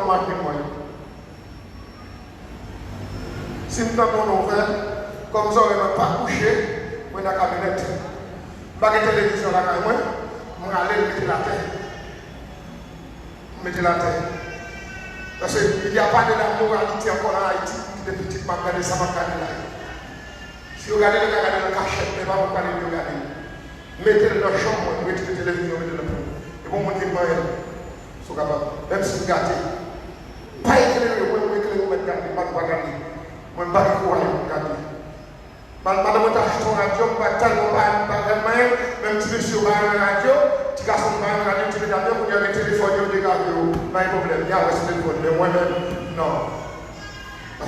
matrimonio. Si je prends mon nouvelle, comme ça, je ne vais pas coucher, je vais dans la camionnette. Je vais la télévision là, je vais aller mettre la terre. Mettez la terre. Parce qu'il n'y a pas de la moralité encore en Haïti. Depuis petit, je vais regarder ça, je vais regarder là. Si vous regardez le cachette, mais pas vous regarder le regarder. Mettez-le dans la chambre, mettez la télévision, mettez-le dans la chambre. Et bon, montez moi, vous capable. Même si vous regardez. Pas éclairé, vous éclairé, vous regardez, pas de regarder. Moi, je ne vais pas regarder. Madame, je t'achète une radio, je vais tellement pas même si monsieur va à la radio, tu as son radio, tu as un téléphone, tu as pas de problème, il y a un téléphone, mais moi-même, non.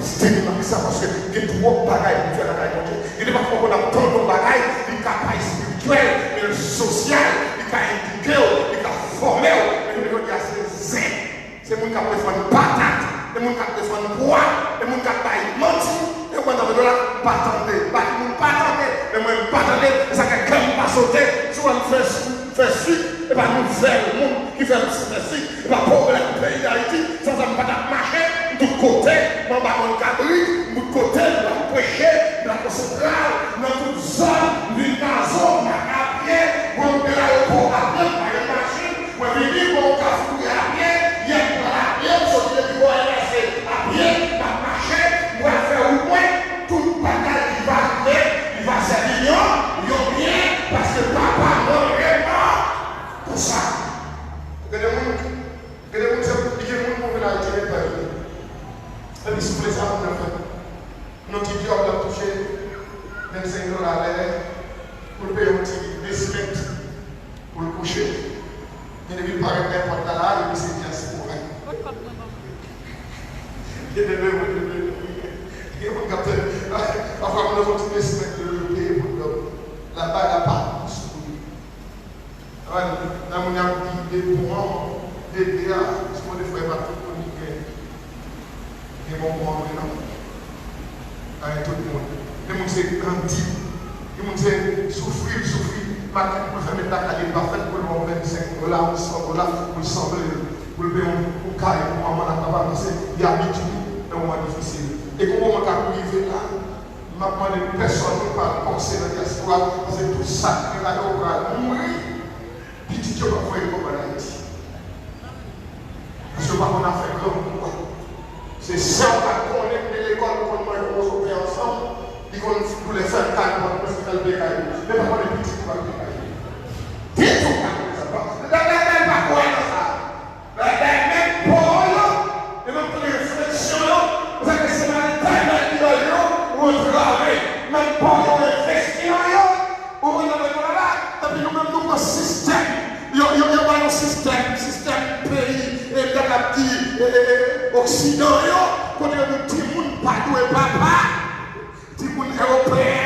C'est tellement ça parce que il y a trop de bagailles pour faire la caille. Il n'est pas qu'on a tant de bagailles, il est capable spirituel, il est social, il est indiqué, il est formé, mais il y a ces zènes. C'est mon cap de faire une patate, c'est mon cap de faire une bois, c'est mon cap de mentir. Et quand on va pas attendre, mais moi pas attendre, ça quelqu'un va sauter, soit on fait suite, et pas nous faire le monde qui fait suite, et pas problème pays d'Haïti, sans ça pas marcher, de côté, on va dans le cabri, de côté, on va prêcher, dans la centrale, dans toute zone, d'une maison, on va pied, on va l'aéroport à pied, on va la machine, on va venir, on va fouiller à pied, il y a à pied, on va sortir du bois à pied, on va marcher, on va faire au moins tout le bagage qui va arriver, il va servir bien, parce que papa non est mort pour ça. Que les gens qui ont pour la tirer par eux. Et puis, si vous voulez ça, vous le faites. Notre idiot a touché $25 à l'air pour payer un petit décimètre pour le coucher. Il ne veut pas rester n'importe là, et puis c'est bien, c'est pour rien. Enfin, on a un petit décimètre de payer pour la bague à part. Là, on a des points, des dégâts, parce qu'on les fait pas tout pour nous. Et bon, on est là. Avec tout le monde. Les gens c'est grandi. Les gens c'est souffrir. Maintenant, on fait mettre la qualité parfaite pour le $25, $100, pour sembler, pour le payer, pour carrer, pour maman, la avancer. Il y a habitude, c'est un moment difficile. Et comment on a arrivé là? Maintenant, les personnes ne peuvent pas penser dans la diaspora, parce que tout ça, il va mourir. Petit Dieu va faire comme en Haïti. Parce que on a fait grand pouvoir. C'est ça qu'on a de l'école pour nous sauver ensemble. Ils vont nous les faire calme pour nous faire le bécaille. Mais pas pour les petits qui vont le bécaille. Dis tout ça. Même pas quoi dans ça. Même Paul, et même pour les réflexions, vous avez que c'est dans les tailles où on travaille. Même Paul, on réfléchit, où on a là. Et puis nous-mêmes, nous avons un système. Il y a un système pays, et dans la petite Occident, quand il y a des petits gens pas doués papa, des gens européens,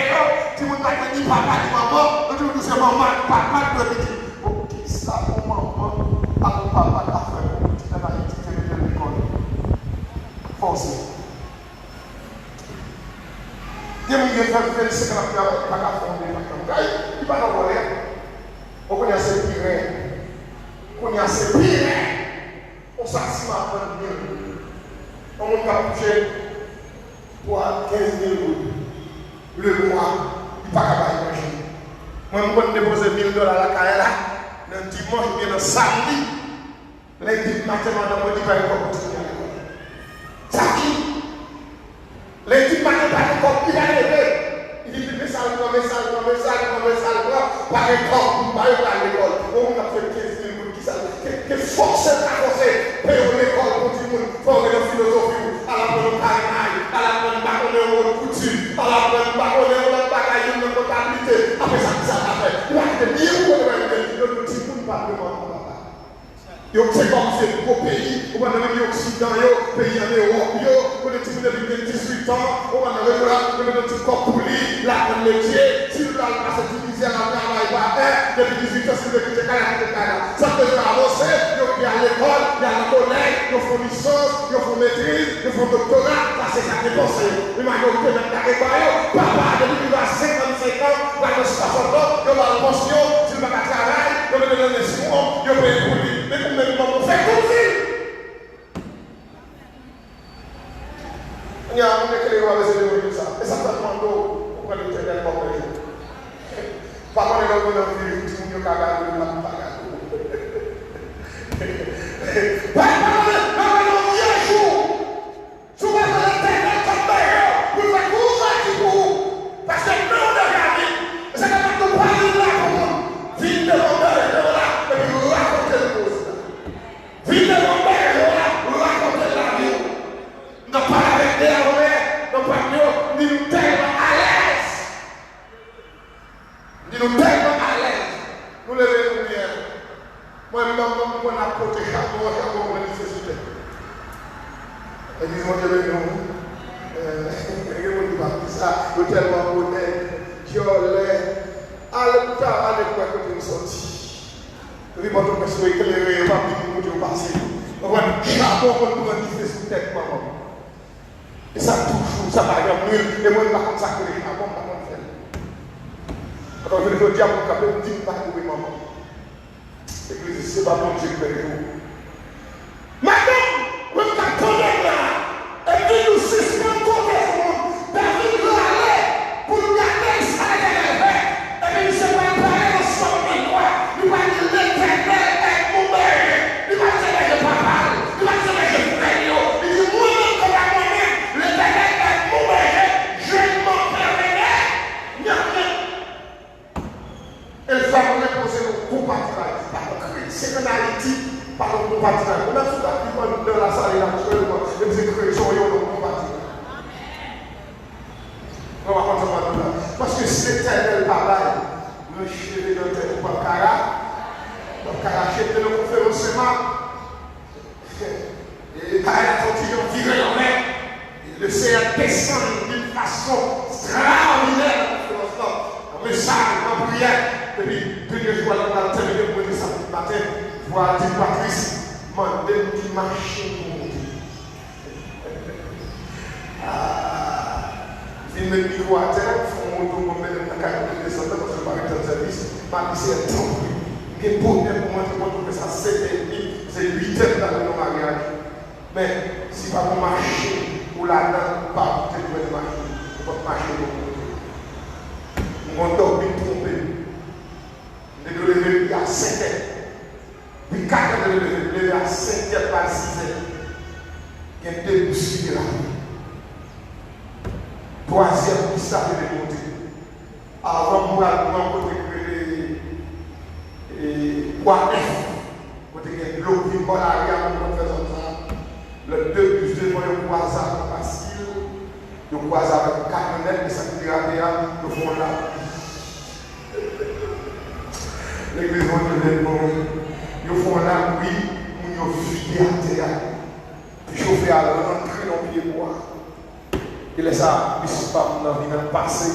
des gens qui ni papa ni maman, quand ils disent maman, papa, ils disent ok, ça pour maman, alors papa t'a fait pour petit dans Haïti, qui est de l'école. Forcé. Il y a des gens qui font 50 ans, qui ne peuvent pas faire il va dans voler. On connaît assez pire. On connaît assez pire. On s'assied à prendre bien. On va toucher pour 15 000 euros. Le mois, il n'y a pas qu'à manger. Moi, je vais déposer $1,000 à la caille là. Le dimanche ou bien le samedi. Lundi matin, je vais dire qu'on continue à l'école. Ça qui? Lundi matin, il va lever. Il dit mais ça, pas exemple, pas à l'école. On a fait 15 000 qui ça. Que force à forcer. Payer l'école pour tout le monde. Former la philosophie. À la bonne carrière, à la bonne baconne couture, à la bonne baconne bagaille de comptabilité. Après ça a fait. Il va te dire où on va aller. Le petit monde pas de moi. C'est comme c'est beau pays, on va dans l'Occident, pays en Europe, on est tous les 18 ans, on va dans le petit corps poli, la métier, si nous allons passer du misère à travail par un, depuis 18 ans, si vous écoutez Canada, ça peut avancer, il y a l'école, il y a la collège, il faut licence, il faut maîtrise, il faut doctorat, ça c'est ça qui est pensé. Imaginez que même ta papa, depuis qu'il a 55 ans, il va dans 60 ans, il va en pension, s'il va pas travailler, il va donner un espoir, il va payer pour lui. Mais vous même on fait tout on va vivre tout le monde qui a gagné la bagarre. Parce que nous, on a gagné. C'est quand on parle là, on vit de l'ombre, et puis on raconte les choses. Vit de l'ombre, on raconte la vie. Nous parlons avec des armées, nous parlons, nous tellement à l'aise. Nous tellement à l'aise. Nous levons bien. Moi, on a protégé chaque mois, on a nécessité. Et disons que nous. Ça, tellement honnête, violet, à l'époque où nous sortis. Oui, bon, nous sommes éclairés, on va dire que nous passé. On va chapeau pour nous renifler sous tête, maman. Et ça toujours, ça va être nul. Et moi, je ne vais pas consacrer les chapeaux, je ne vais pas faire. Quand je veux dire, mon capé, je ne dis pas que oui, maman. L'église, ce n'est pas bon Dieu qui fait vous. Madame, vous attendez là, et puis nous suspendons tout le monde. David doit aller pour nous garder ça et puis nous se préparer ensemble de toi. Nous allons l'éternel est mon père. Nous allons dire que papa, nous allons dire que frère. Il dit moi-même comme à moi-même, l'éternel est mon père. Je ne m'en permettrai rien. Et ça va reposer le compartiment. Par le sérénalité, par le compartiment. On a tout à fait dans la salle actuellement. Et vous écrivez sur le compartiment. Parce que si l'éternel parle, nous cheveux dans tête pour Cara, chef de la conférence, et par la continuation virée en mer, le Seigneur descend d'une façon extraordinaire dans la conférence, un message, en prière, et puis, deux jours, on va terminer pour le samedi matin, voir dit Patrice, mandez-nous qui marche pour monter. Il me dit quoi à terre, il faut monter pour mettre dans la carte de descendre parce que je vais dans service. Ma vie, c'est un temps. Il est bon pour moi de ça, 7h30, c'est 8h dans le mariage. Mais si pas pour marcher, ou là-dedans, pas peut-être pour marcher, il faut marcher pour monter. On doit bien tromper. On doit lever à 5h. Puis 4h de lever à 5h, pas 6h. Il y a deux bouscules là. Troisième piste de monter. Avant moi, les poids F, côté de l'eau qui va l'arrière, on fait ça. Le 2 plus 2, on croise avec facile. On croise avec 4 mètres, ça qui dérape, le fond là. L'église va devenir bon. Ils font là, oui, ils fuient à terre. Puis chauffer à l'entrée dans le pied bois. Il est ça, il ne pas dans le passé.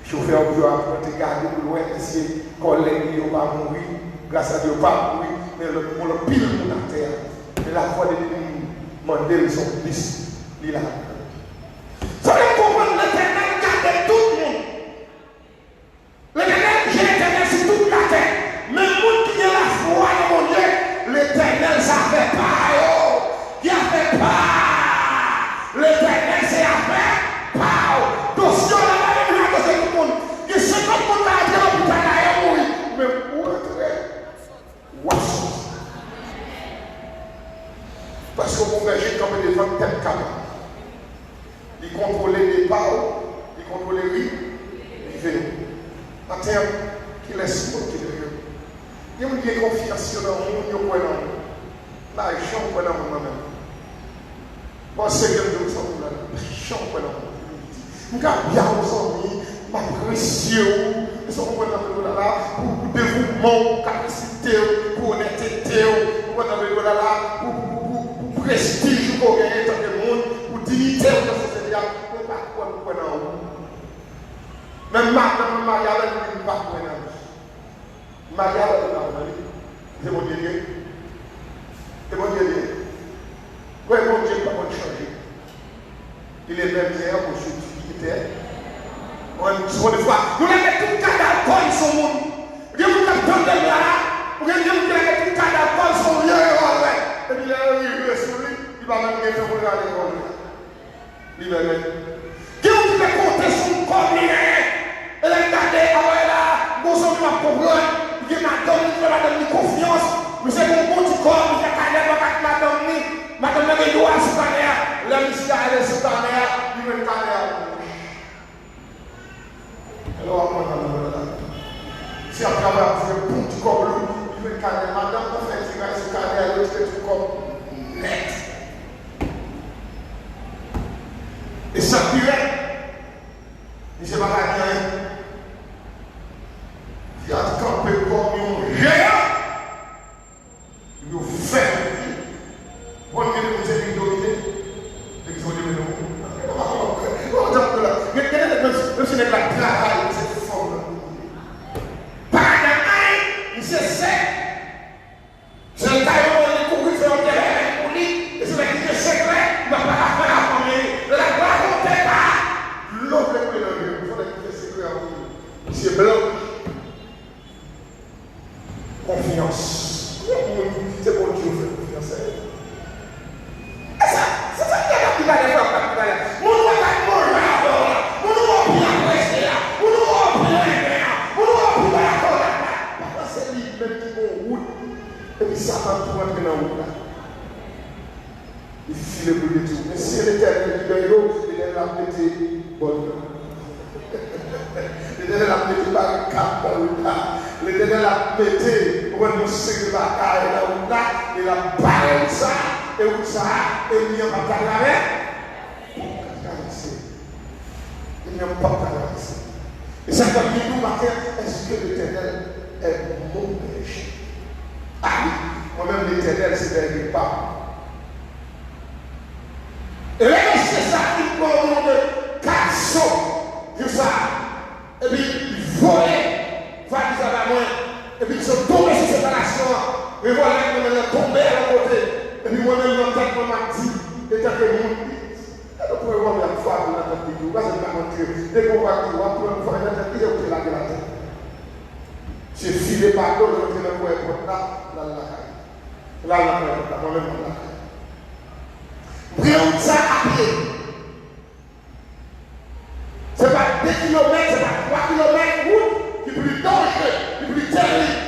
Le chauffeur doit regarder pour loin, essayer de collègues ne pas mourir. Grâce à Dieu, pas mourir, mais on le pile pour la terre. Et la foi de demander son fils, il a. Ça veut comprendre l'éternel garde tout le monde. L'éternel, j'ai l'éternel sur toute la terre. Mais le monde qui a la foi dans mon Dieu, l'éternel, ça fait pas. Qui a fait pas. L'éternel, c'est à faire pas. Donc, si on a pas de tout le monde, il y a 50 monde à dire l'hôpital à mourir. Mais où entrer? Parce que mon berger, comme il est devant tête caméra, il contrôlait les paux, il contrôlait les riz, il fait. En termes qu'il laisse pour qu'il est. Il y a une confiance dans le monde, il y a un point là, il chante pour moi-même. Bon, c'est que nous sommes là, il chante pour moi. Nous avons bien aux amis, ma précieux, nous sommes là pour dévouement, pour capacité, pour honnêteté, pour prestige, pour gagner dans le monde, pour dignité dans la société, mais pas quoi nous prenons. Même Maria, elle ne pas quoi nous. Maria, elle ne pas quoi nous. C'est mon Dieu. C'est mon Dieu. Oui, mon Dieu ne va pas changer. Il est même hier pour subtilité. On se fois. Nous avons tout cas d'alcool sur le monde. Nous avons tout cas là. Nous avons tout cas d'alcool sur le monde. Et puis il est sur lui. Il va même mettre pour aller à l'école. Il va mettre. Qui ont pu compter sur le corps? Et là, regardez, ah ouais là, nous sommes monsieur mon petit corps, monsieur madame n'a droit à ce canard, la monsieur a ce canard, il veut le canard. Alors, si après avoir fait un petit corps, il veut le canard, madame, on fait tirer ce canard, l'autre fait tout comme net. Et ça dirait, monsieur Bagagien, il a campé comme un géant. Il a fait. On vient de nous dire d'autorité. Et ils ont dit, même si on est la travail, c'est fort. Par exemple, il s'est sec. C'est le tailleur qui couru sur le terrain pour lui. Et c'est là qu'il est secret. Il ne va pas faire à famille. La raconter pas. L'autre est mélangé. Il faut qu'il est secret à vous. C'est blanc. Confiance. C'est bon Dieu fait confiance. C'est ça qui est la plus belle fois. Mon nom est mon nom. Mon nom est bien pressé. Mon nom est bien aimé. Mon nom est bien d'accord. C'est lui même qui est en route. Et puis ça va pour entrer dans la route. Il file pour le tout. Mais si l'Éternel dit ben yo, l'Éternel a pété bonne. L'Éternel a pété par cap dans le route. L'Éternel a pété pour nous sécuriser la caille dans le route. Il a barré ça. Et où ça, et il n'y a pas de l'arrêt. Il n'y a pas de l'arrêt. Et ça va dire nous matin, est-ce que l'Éternel est mon péché? Ah oui, moi-même l'Éternel c'est derrière pas. Et là, c'est ça qui prend au nom de 400, tout ça. Et puis, il volait, va dire à moi. Et puis, ils sont tombés sur cette relation. Et voilà, ils sont tombés à la côté. Et puis moi-même, dans le temps, on m'a dit, et tant que mon dit, vous pouvez voir la foi dans la tête de vous, c'est pas mentir. Dès qu'on voit qu'il va prendre une fois dans la tête, il est là de la tête. J'ai filé par l'eau, je vais me voir là, moi-même, là. Prenons ça à pied. Ce n'est pas 2 km, ce n'est pas 3 km route qui est plus dangereux, qui est plus terrible.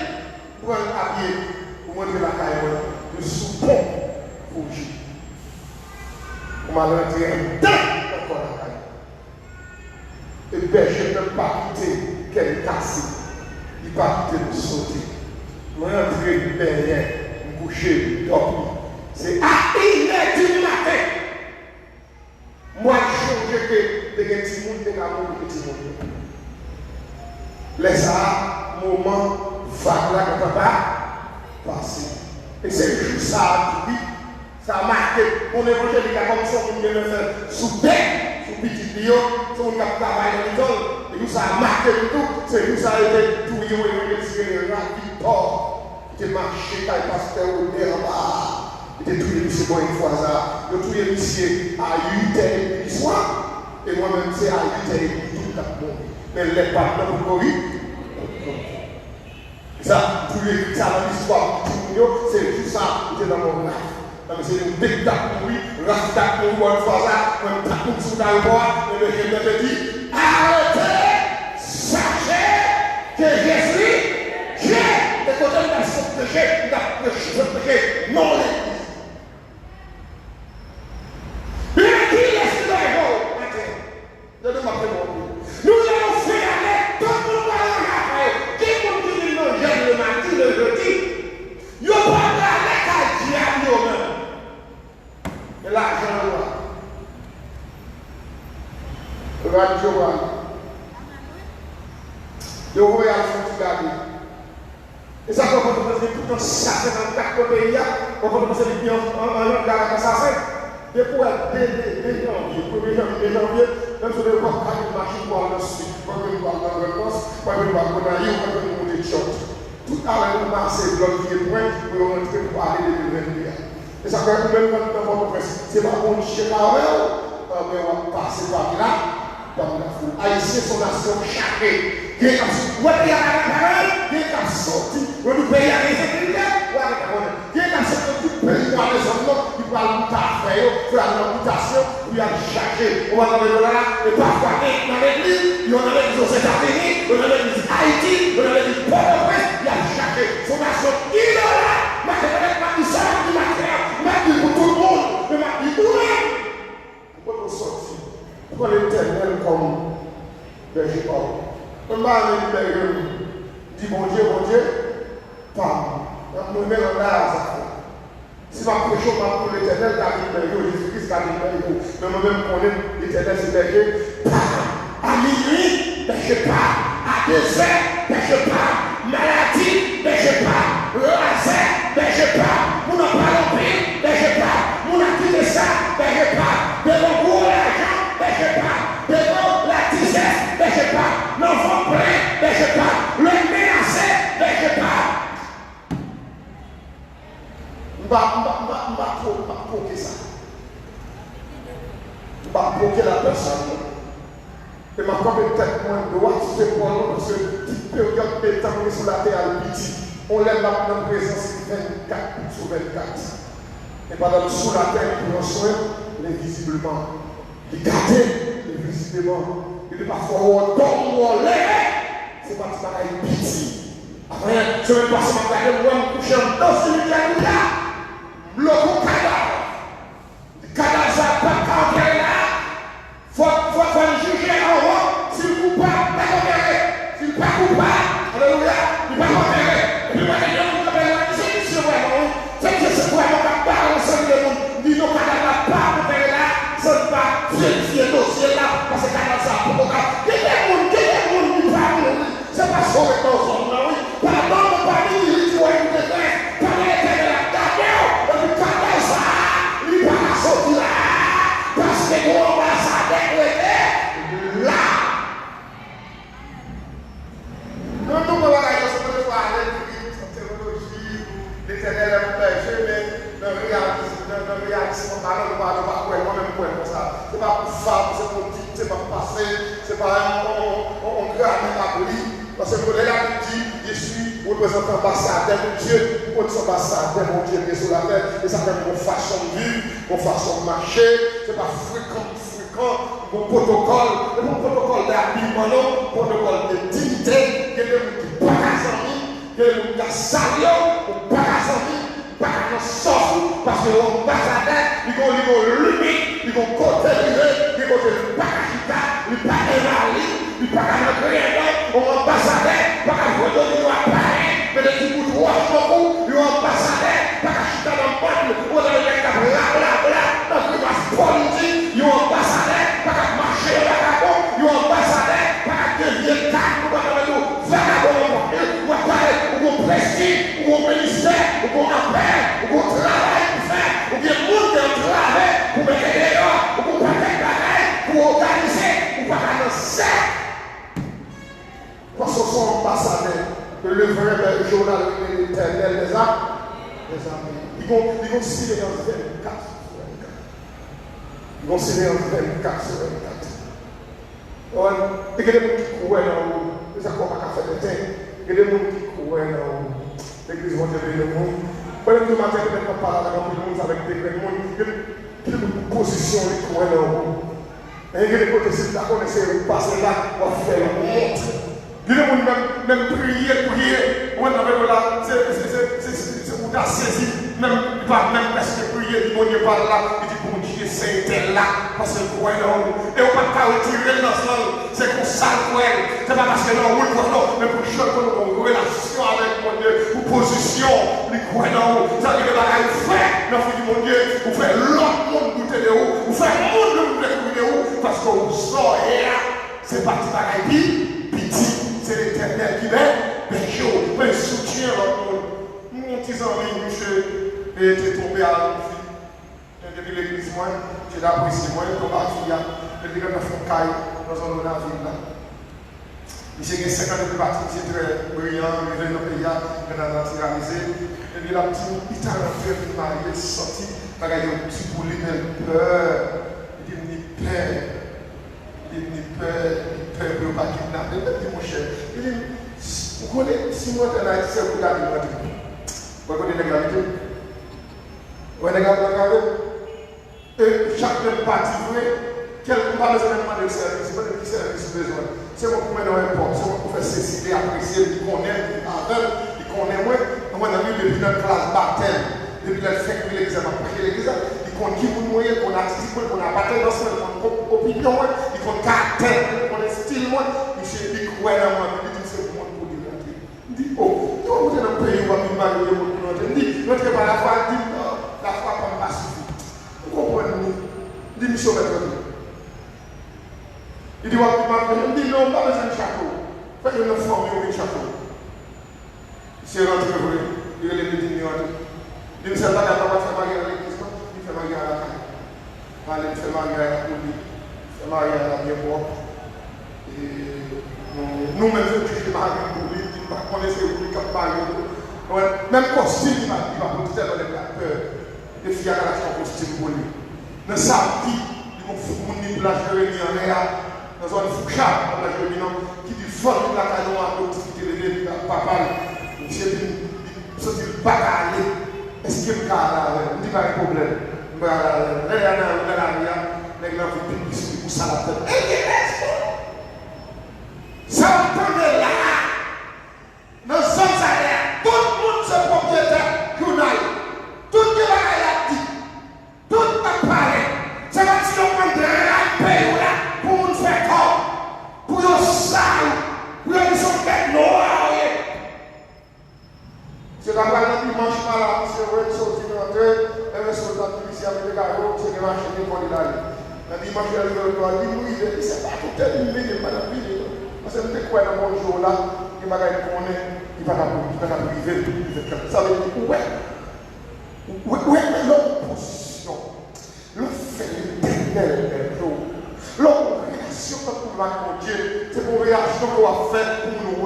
Prenons à pied pour montrer la caille, le sous-pont. On m'a rentré encore la caille. Et berger ne pas quitter qu'elle casse. Il ne pas quitter de sauter. Je suis rentré derrière, me coucher, dormir. C'est à 1h du matin. Moi, je change que des petits monde, des gamins, des petits monde. Laisse ça, moment, vague là, que papa, passer. Et c'est juste ça, oui. Ça a marqué mon évangélique comme ça, on vient de faire sous terre, sous petit bio, sur un travail dans l'école. Et nous, ça a marqué tout. C'est nous, ça a été tout, il y a eu des rapidement. Il était marché, il pasteur au derrière. Il était tout monsieur pour une fois ça. Le tout monsieur à 8h du soir. Et moi-même, c'est à 8h tout le monde. Mais les partenaires pour courir. Ça, tous les ça dans l'histoire, c'est tout ça qui était dans mon life. C'est une big tap pour lui, rasta pour moi, une fois ça, un tap pour sous le bois, et le génie te dit arrêtez, sachez que je suis, j'ai, et quand on a ce péché, non l'église. Mais qui est-ce que nous allons faire avec tout le monde à la qui continue nos jeunes le matin, le jeudi, ils vont pas aller à diable eux-mêmes. Et l'argent le radio le royal faut garder. Et ça quand on fait tout un chassé dans 4 pays, on va commencer les clients en garde assassin. Et pour être dès janvier, 1er janvier, même si on ne voit pas une machine pour aller ensuite, pas que nous allons dans le poste, pas que nous allons dans le pas que nous monter de short. Tout à l'heure, nous marchons bloqué point pour rentrer pour aller de 2021. Et ça fait même dans votre presse. C'est pas bon chez la mais on va passer par là, dans la foule. Haïtiens sont nation chargée. Il y a la parole, il y a qu'à sortir, on nous paye à l'insécurité, ou avec la monnaie. Il y a qu'à sortir du pays pour les hommes, qui parlent de ta affaire, pour la mutation, puis à charger. On va dans le là, et parfois dans l'église, il y en a l'église aux États-Unis, il y en a l'église Haïti, il y en a l'église Port-au-Prince, il y a chargé. Son nation, il est là. berger homme. On m'a dit bon Dieu, pas. Nous mettons là, si ma prochaine pour l'éternel, car il berger, Jésus-Christ, car il berger. Mais moi-même, on est l'éternel, c'est berger. Pas à minuit, berger pas. À 2 heures, berger pas. Maladie, berger pas. Le hasard, berger pas. Nous n'en parlons plus, berger pas. Nous n'en quitté ça, berger pas. Devant gros l'argent, berger pas. Devant la tissesse, berger pas. L'enfant plein, berger pas. Le menacé, berger pas. Pas provoquer ça. Pas provoquer la personne. Et ma peut-être moins de droit, c'est pour nous, parce que petite période de temps sur la terre à petit. On lève maintenant présence 24 sur 24. Et pendant sous la terre, il prend soin, l'invisiblement. Il garde l'invisiblement. Il est parfois au don ou au lait. C'est pas ça qui est petit. Après, je vais passer ma carrière, moi, me coucher dans ce week-end là. Le cadavre. Le cadavre, ça n'a pas qu'à là. Faut juger en haut. S'il ne coupe pas, pas condamné. S'il ne pas coupable, alléluia, il ne pas condamné. Et puis, moi, je dis, c'est vraiment, c'est vraiment pas parler ensemble de monde. Dis nos cadavres pas condamné là. Ce n'est pas vérifier le dossier là. Parce que cadavre, ça n'a pas condamné. Quel est le monde qui parle? C'est pas ça, mais dans son nom, oui. Pardon, mon pari, il dit, ouais, il te fait. Parlez de la cadavre. Et puis, cadavre, ça, il ne va pas sortir là. Parce que on va s'adapter là. Non, nous ne pouvons pas aller en théologie, l'éternel est mon péché, mais dans le réalisme, on ne va pas moi-même comme ça. Ce n'est pas pour femme, c'est pour dire, c'est pas pour passer, c'est pas on gramme la police. Parce que le là dit, je suis représentant ambassadeur de Dieu, pour être ambassadeur mon Dieu qui est sur la terre, et ça fait mon façon de vivre, mon façon de marcher, c'est pas fréquent, mon protocole, mon protocole d'habillement, mon protocole de dignité, il y a des gens qui ne sont pas amis, il y a des gens qui sont salios, qui ne sont pas amis, pas de sorte, parce que l'ambassadeur, ils vont limite, ils vont contériser, ils vont le parachita, ils vont pas évaluer, ils vont pas rien, on ambassadeur, pas à vous donner à Paris, mais des petits bouts de roche beaucoup, ils ont ambassadeur, pas à chuter dans le peuple, on a les gars blablabla, dans le climat politique, ils ont ambassadeur, pas à marcher au vagabond, ils ont ambassadeur, pas à devenir carte, ou pas à nous, vagabond, ou à parler, ou au prestige, ou au ministère, ou au appel, ou au travail pour faire, ou bien monde qui ont travail pour mettre des dehors, ou pour pas faire pareil, pour organiser, ou pas à nous faire. Parce que son ambassadeur, le vrai journal de l'éternel des amis, ils vont signer en 24 sur 24. Ils vont signer en 24 sur 24. Il y a des gens qui courent dans l'eau, ils ont pas fait de temps. Il y a des gens qui courent dans l'eau, l'église va devenir le monde. Pendant que le matin, on parle avec le monde, avec des gens, il y a une position qui courent dans l'eau. Et il y a des côtés qui connaissent, passer là, on va faire le monde. Il y a des gens même prier, on avait là, c'est pour ta saisie, même pas même presque prier, on n'y parle là, il dit bon Dieu, c'est là, parce que le coin là, et on ne peut pas retirer dans ce sens, c'est qu'on sale coin, c'est pas parce que là, on roule non, mais pour chaque fois qu'on a une relation avec mon Dieu, pour position, les coins là, ça veut dire que vous faites, dans le mon Dieu, vous faites l'autre monde goûter de haut, vous faites le monde de découvrir de haut, parce que vous sortez là, c'est parti par la vie, petit. C'est l'éternel qui va, mais je peux soutenir mon petit ami, monsieur, était tombé à la vie. Depuis l'église, moi, j'ai apprécié, moi, comme parti, il dit que je fais caille dans un autre ville là. J'ai 5 ans de parti, c'est très brillant, il vient dans le pays, il a naturalisé. Et puis la petite, il t'a rentré, il m'a sorti, il a un petit boulet de peur. Il dit, peur. Il dit, peur de ne pas kidnapper. Il dit, mon cher, il dit, vous connaissez, si moi, je suis c'est vous l'avez dit. Vous connaissez la gravité? Vous connaissez la gravité? Et chaque partie, quel pas besoin de service, pas de service besoin. C'est moi pour mettre un porte, c'est moi pour faire ceci, apprécier, il connaît, il connaît moi. Moi, on a vu depuis notre classe baptême, depuis notre 5 000 examens, l'église, il connaît qui vous moyen, qu'on a attitude, qu'on a baptême dans son opinion, il connaît caractère, qu'on est style. style moi, monsieur dit quoi dans moi, il dit c'est pour moi pour dire rentrer. Il dit oh, tu vas monter dans le pays où on va marier pour nous rentrer. Il dit notre pas la foi, dit non, la foi pas suffit. Vous comprenez? Il dit monsieur maître. Il dit on dit non, pas besoin de château. Faites une forme de château. C'est rentré vrai, il est venu dire il dit c'est pas capable de faire marier à l'église, il fait marier à la caille. Il fait marier à la police, il fait marier à la bien propre. Nous-mêmes, nous qui marions pour lui, qui ne connaissons pas le marier. Même costume, il va porter dans les peurs. Les filles à la costume pour lui. Dans sa vie, ils vont fournir la Jérémie en l'air. Dans une fouchade, la Jérémie qui dit fort de la canon à l'autorité de l'église, papa. Monsieur dit, ce n'est pas aller. Est-ce qu'il y a un dit pas de problème. Les gens vont publier pour ça la tête. Ça entend là. Dans son salaire, tout le monde se propriétaire journal. Tout le monde a dit. Tout le monde parle. C'est comme si on prend un pays là pour nous faire corps. Pour nous sale. Pour nous faire tête noire. C'est la balle qui mange mal là, c'est vrai, sortir rentrer, et le soldat policier avec les garrots, c'est les machines pour les aller. La dimanche, elle veut le dit oui, c'est pas tout est une ligne, pas la vie. Parce que c'est quoi dans mon jour là, il va gagner pour il va la priver, ça veut dire ouais, l'opposition, le fait l'éternel l'opposition pour mon Dieu, c'est pour réaction qu'on va faire pour nous,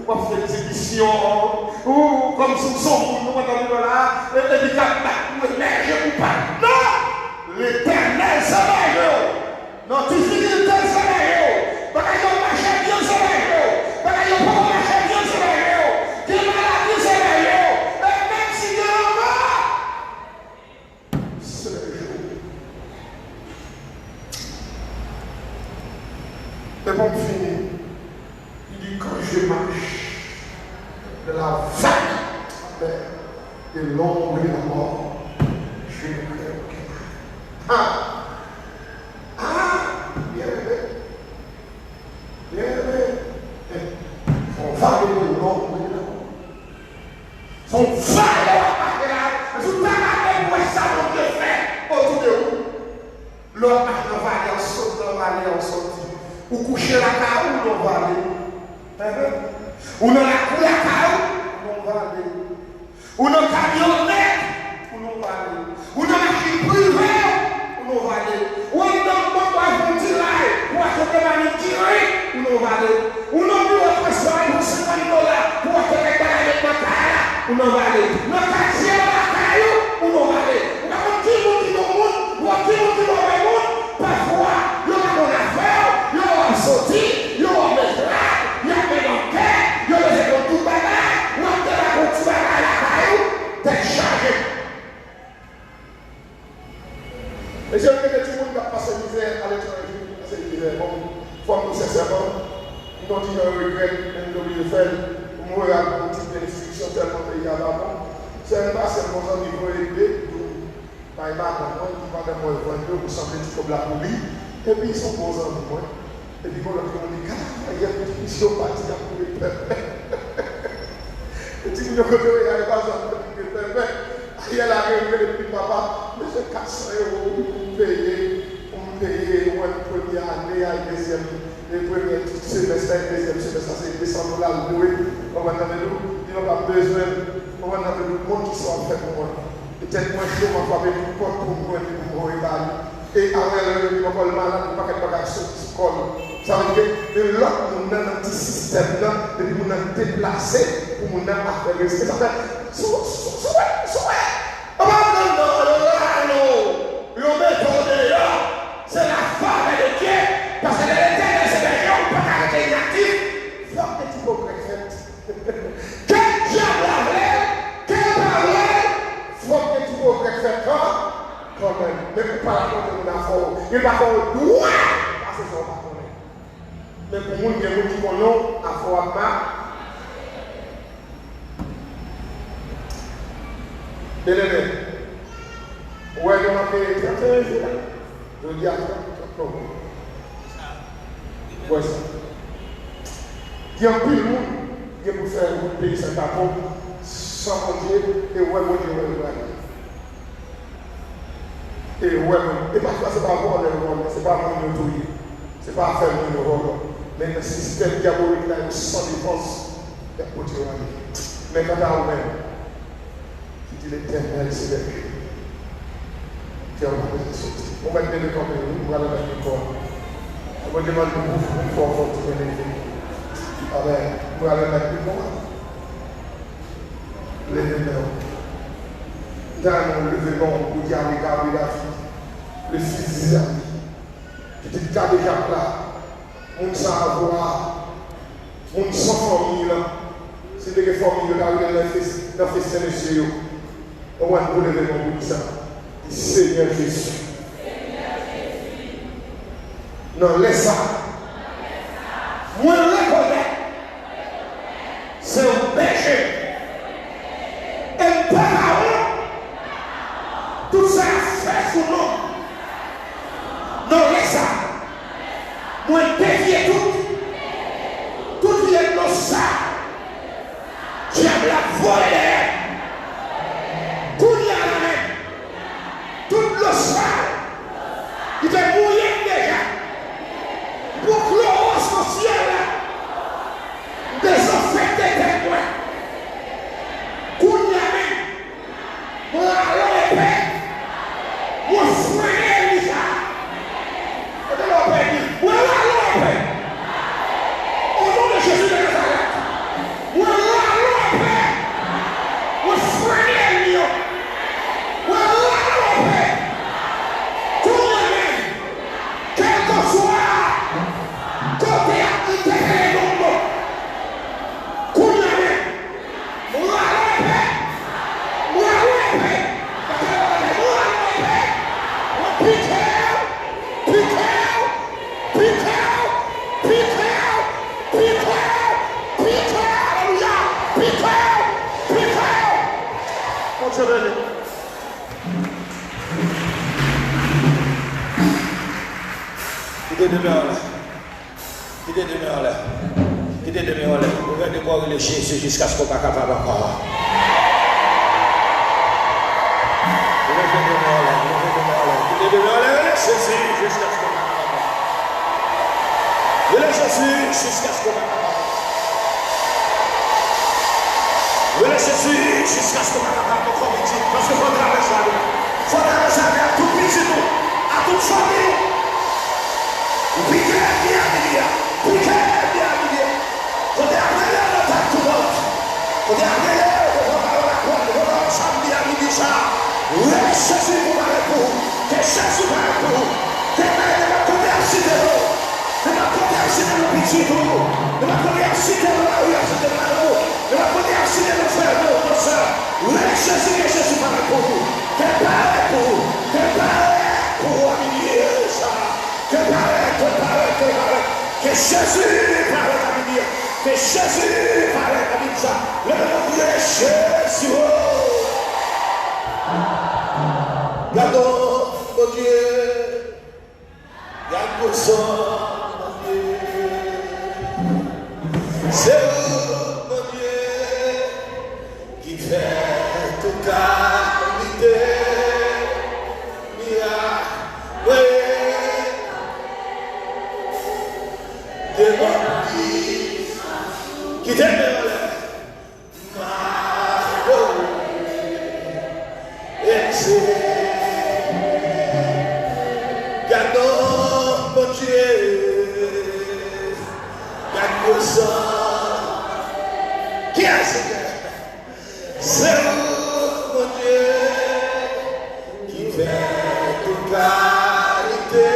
on va faire exécution, ou comme sous son monde, nous allons là, et puis nous émerger ou pas. Non! L'éternel s'émerge. Notre difficulté s'émerge. Parce qu'on marche bien s'émerge. Parce qu'on ne marche bien s'émerge. Que maladie s'émerge. Et même si Dieu en va, s'émerge. Et pour finir, il dit quand je marche de la vague de l'ombre et la mort, je ne crains aucun mal. Bien aimé. On va de l'ombre et la mort. On va de la vague. Vous n'avez pas ça mon Dieu fait autour de vous. L'homme va aller en saute, l'homme va aller en saute. Ou coucher la caille, ou l'on va aller. Ou dans la caille, on va aller. Ou dans la camionnette, où l'on va aller. Ou dans la machine privée, où l'on va aller. Ou dans le bombage pour tirer, ou à côté de la tirer, où l'on va aller. Ou dans le bureau de restaurant pour $50, pour acheter des bagages de bataille, où l'on va aller. Dans le quartier de la caille, où l'on va aller. Ou dans le petit monde qui nous monte, ou dans le petit monde qui nous monte, parfois, il y a mon affaire, il y a un sauté, il y a un métrage, il y a un enquête, il y a un tout bagage, ou un tel à côté de la caille, t'es chargé. Et je veux que tout le monde va passer misère à l'étranger, passer misère. Bon, faut nous sincèrement, nous continuons à regretter, même de le faire, pour mourir à un type d'instruction tellement pays à l'avant. C'est pas seulement un niveau élevé, par exemple, qui va de moins 22, vous semblez comme la police, et puis ils sont bons en moi. Et puis voilà, on dit, il y a une mission partie à pour les peuples. Et tu me dis, il n'y a pas besoin de les peuples. Il y a la réunion depuis papa, mais c'est 400 € pour me payer une première année, à une deuxième, les premiers semestres, le deuxième semestre, c'est $200 loué. On va avoir nous, il n'y a pas besoin, on va avoir le monde qui sont fait pour moi. Peut-être moi, je vais m'en faire pour moi, pour moi, et après, je vais m'en malade, pour pas qu'elle bagasse sur le col. Ça veut dire que l'autre, on a un petit système là, et puis on a déplacé pour mon affaire. Et ça fait, c'est la femme de Dieu, parce que l'éternel, c'est des gens qui ne peuvent pas arrêter inactifs. Faut que tu progresses. Quel diable avait, quel parlait, faut que tu progresses quand même. Mais pas la contre mon affaire. Il va faire droit, parce que ça va pas connaître. Mais pour moi, il y a des gens qui connaissent affaire pas. Bien-aimé, ouais, on a fait 31 jours. Je dis à toi, Voici. Il y a un peu de monde qui peut faire un pays sans tapon, sans Dieu, et ouais, mon Dieu, et ouais, et parce que c'est pas voir les rôles, c'est pas mon autorité, c'est pas faire mon rôle, mais le système diabolique là, sans défense, il y a pour Dieu. Mais quand tu as même, tu dis l'éternel, c'est le Dieu. Tu as un peu de sortie. On va te donner comme nous, on va le mettre corps. On va demander une fois pour te donner. Amen. On va le mettre corps. Les numéros. Dans le vêtement, où il y a les gars, le fils d'Isaac. Tu te gardes déjà là. On s'en avoir. On s'en famille là. C'est des familles là où il y a le fils de Dieu. On va nous lever comme ça. Seigneur Jésus. Non, laisse ça. Moi, je reconnais. C'est un péché. Et par tout ça fait sous nom. Non, laisse ça. Moi, je défie tout. Tout vient de ça. J'aime la voler. Tout le sang, il est mouillé déjà. Pour clore son ciel, désinfecter tes poings. Kounyame, mon allope, mon frère Elisa. Mon allope, au nom de Jésus de Nazareth. Mon allope, mon frère Elisa. Jésus jusqu'à ce qu'on soit capable encore. Jésus jusqu'à ce qu'on soit capable. Jésus jusqu'à ce qu'on soit capable. Jésus jusqu'à ce qu'on soit capable. Parce qu'il faut traverser la vie. Il faut traverser la vie à tout petit nous, à toute famille. Piquez bien, piquez bien. Quand tu es arrivé à l'attaque, tout le monde. Quand tu es arrivé à l'attaque, samedi à midi, ça. Oui, Jésus vous parle pour vous. Que Jésus parle pour vous. Que ma première cité, de ma première cité de petit pour de ma première cité de la rue, de ma première cité de frère, de nos soeurs. Oui, Jésus, que Jésus parle pour vous. Que parle pour vous. Que parle pour vous, amitié, ça. Que parle. Que Jésus parle à midi. Que Jésus parle à midi. Le nom de Jésus. Gardons, mon Dieu. Garde son, mon Dieu. C'est vous, mon Dieu, qui fait tout qualité. Qui t'aime gardons mon Dieu, garde ça. Qui est-ce que c'est vous, mon Dieu, qui fait toute qualité.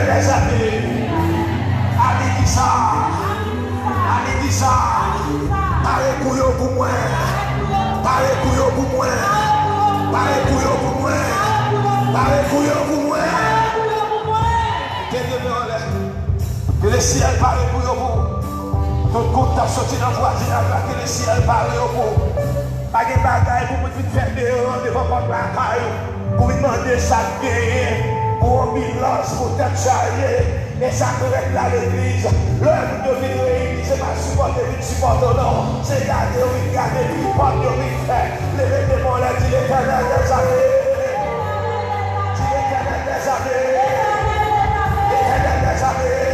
des années. Allez, dis ça. Allez, dis ça. Parlez pour moi. Parlez pour moi. Parlez pour moi. Parlez pour moi. Que le ciel parle pour vous. Tout compte t'a sorti dans le voisinage, que le ciel parle pour vous. Pas de bagaille pour vous faire des devant votre bagaille. Pour vous demander ça de gagner. Pour une ambulance, pour t'être chargé. Et ça correcte à l'église. L'heure de venir l'église, c'est pas supporter, non. C'est garder, puis porter, faire. Levez des mots là, dit l'Éternel des années. Dit l'Éternel des années. L'Éternel des années.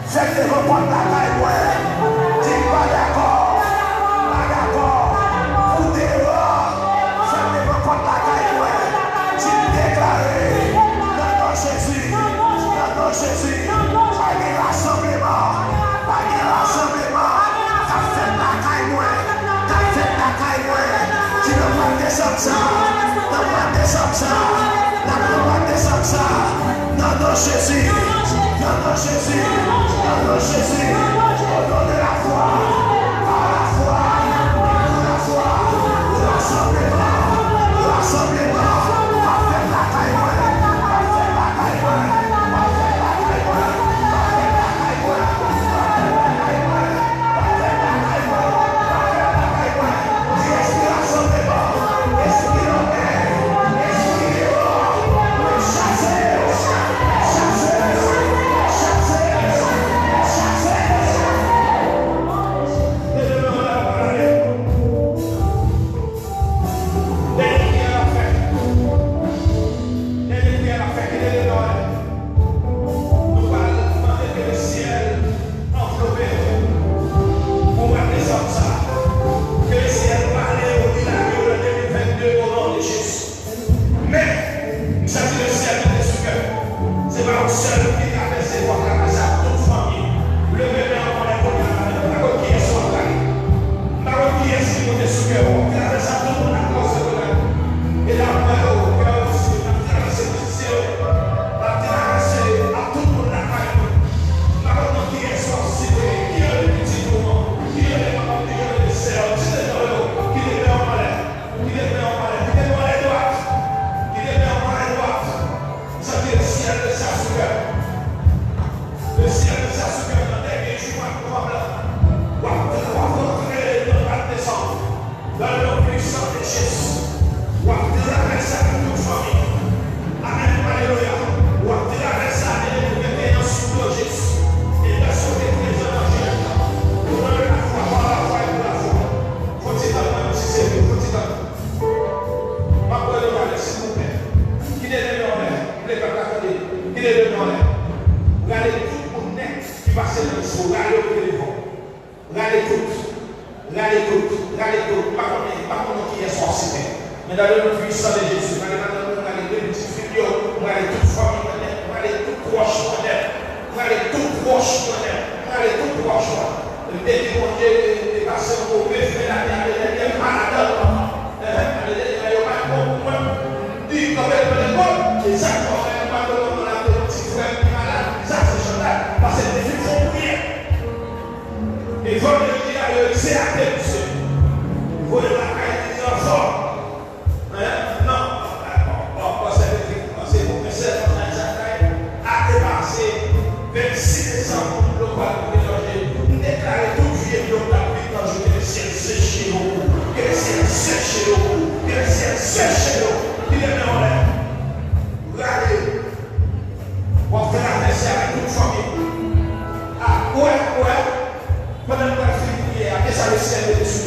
Faites des repas de la caille, dis pas d'accord, pas d'accord, vous dehors, faites des repas de la caille, dis déclaré, non Jésus, non Jésus, pas de rassemblement, t'as fait la caille, tu ne vas pas descendre ça, non Jésus. Non, Jésus, au nom de la foi, par la foi, le rassemblement, va faire la caille,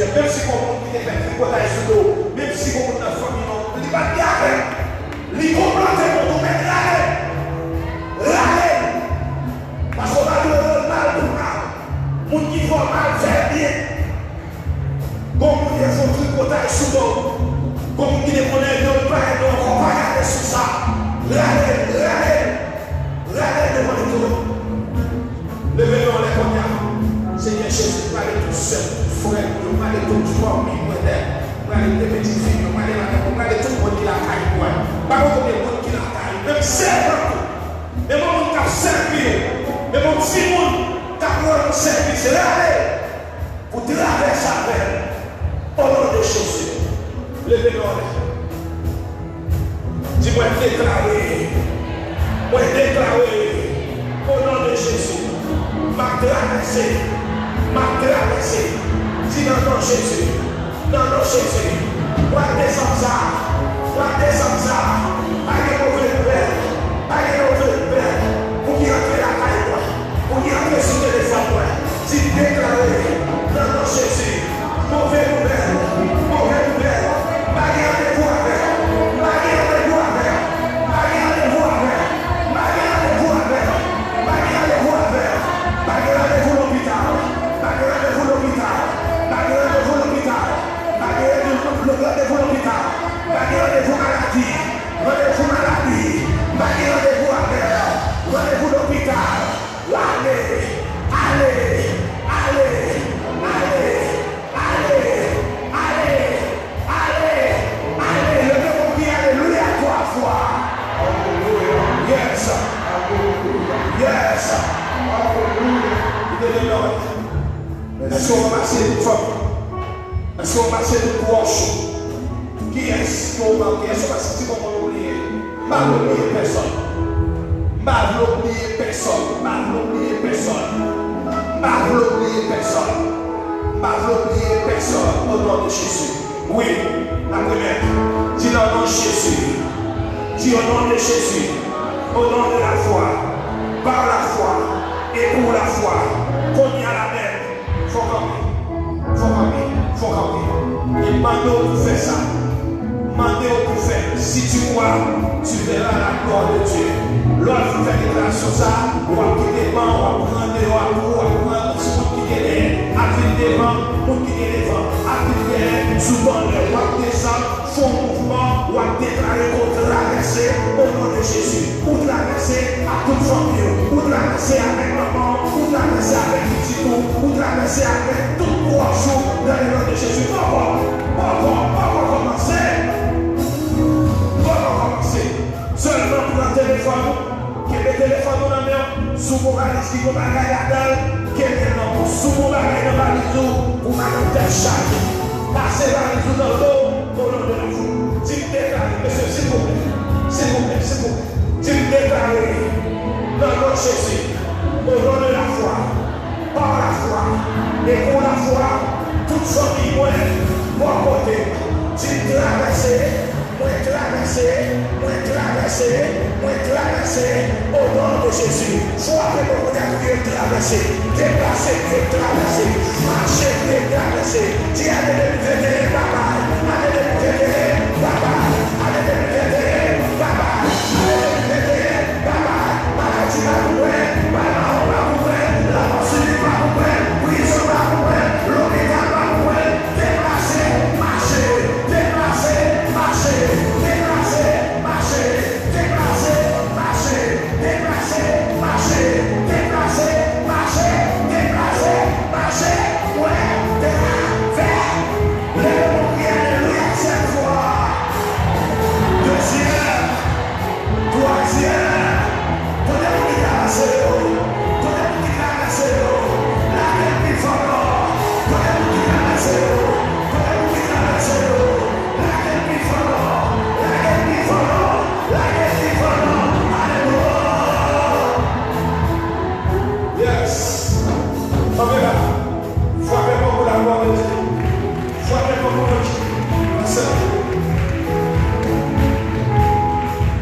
Même si on peut faire tricotage sur l'eau, même si on peut Comme qui ne connaît pas, on va regarder sur ça. Regardez devant le tour. Levez-nous les cognacs. Seigneur Jésus, parlez tout seul, frère, parlez tout famille, parlez des petites filles, parlez tout le monde qui la caille. Parlez tout le monde qui la caille. Même servant, même monde qui a servi, même mon petit monde qui a pris un service. Regardez, pour traverser avec au nom de Jésus. Levez-nous. Dis-moi déclarer. Moi déclarer au nom de Jésus. Ma traversée. Dis dans nom Jésus. Dans nom Jésus. Moi descendre ça. Pas de mauvais père. Pour qu'il entre la caille. Pour qu'il entre sur le téléphone. Dis déclarer dans nom Jésus. Mauvais nouvelle. Regardez-vous avec. Yes. Est-ce qu'on va passer de famille? Est-ce qu'on va passer de proche? Qui est-ce qu'on va oublier? Est-ce qu'on va sentir comment on oublie? Pas oublier personne. Au nom de Jésus. Oui, la première. Dis au nom de Jésus. Dis au nom de Jésus. Au nom de la foi. Par la foi et pour la foi, qu'on y a la mer, faut camper. Il m'a pour faire ça. Mandez pour faire. Si tu crois, tu verras la gloire de Dieu. L'autre fait déclaration ça, on va quitter devant, on va prendre ce qui est derrière. Appuyer devant, pour qui est devant. Appuyer derrière, souvent le roi descend, font mouvement, on va déclarer qu'on traverser au nom de Jésus. Pour traverser à toute famille, pour traverser avec maman, pour traverser avec petit coup, pour traverser avec toute proche dans le nom de Jésus. Pas commencer. Seulement pour un téléphone, qui est le téléphone dans la main, sous mon valise qui va gagner la dalle, qui est non, sous mon bagage dans la valise, pour ma tête chaque. Passez la valise dans l'eau, au nom de la foi. Tu me déclares, monsieur, s'il vous plaît. Tu me déclares, dans le nom de Jésus, au nom de la foi, par la foi, et pour la foi, toute famille, moi, côté, tu me traverses. Traverser au nom de Jésus. Soit que vous voulez traverser, déplacer, marcher, traverser. Tu as des papa.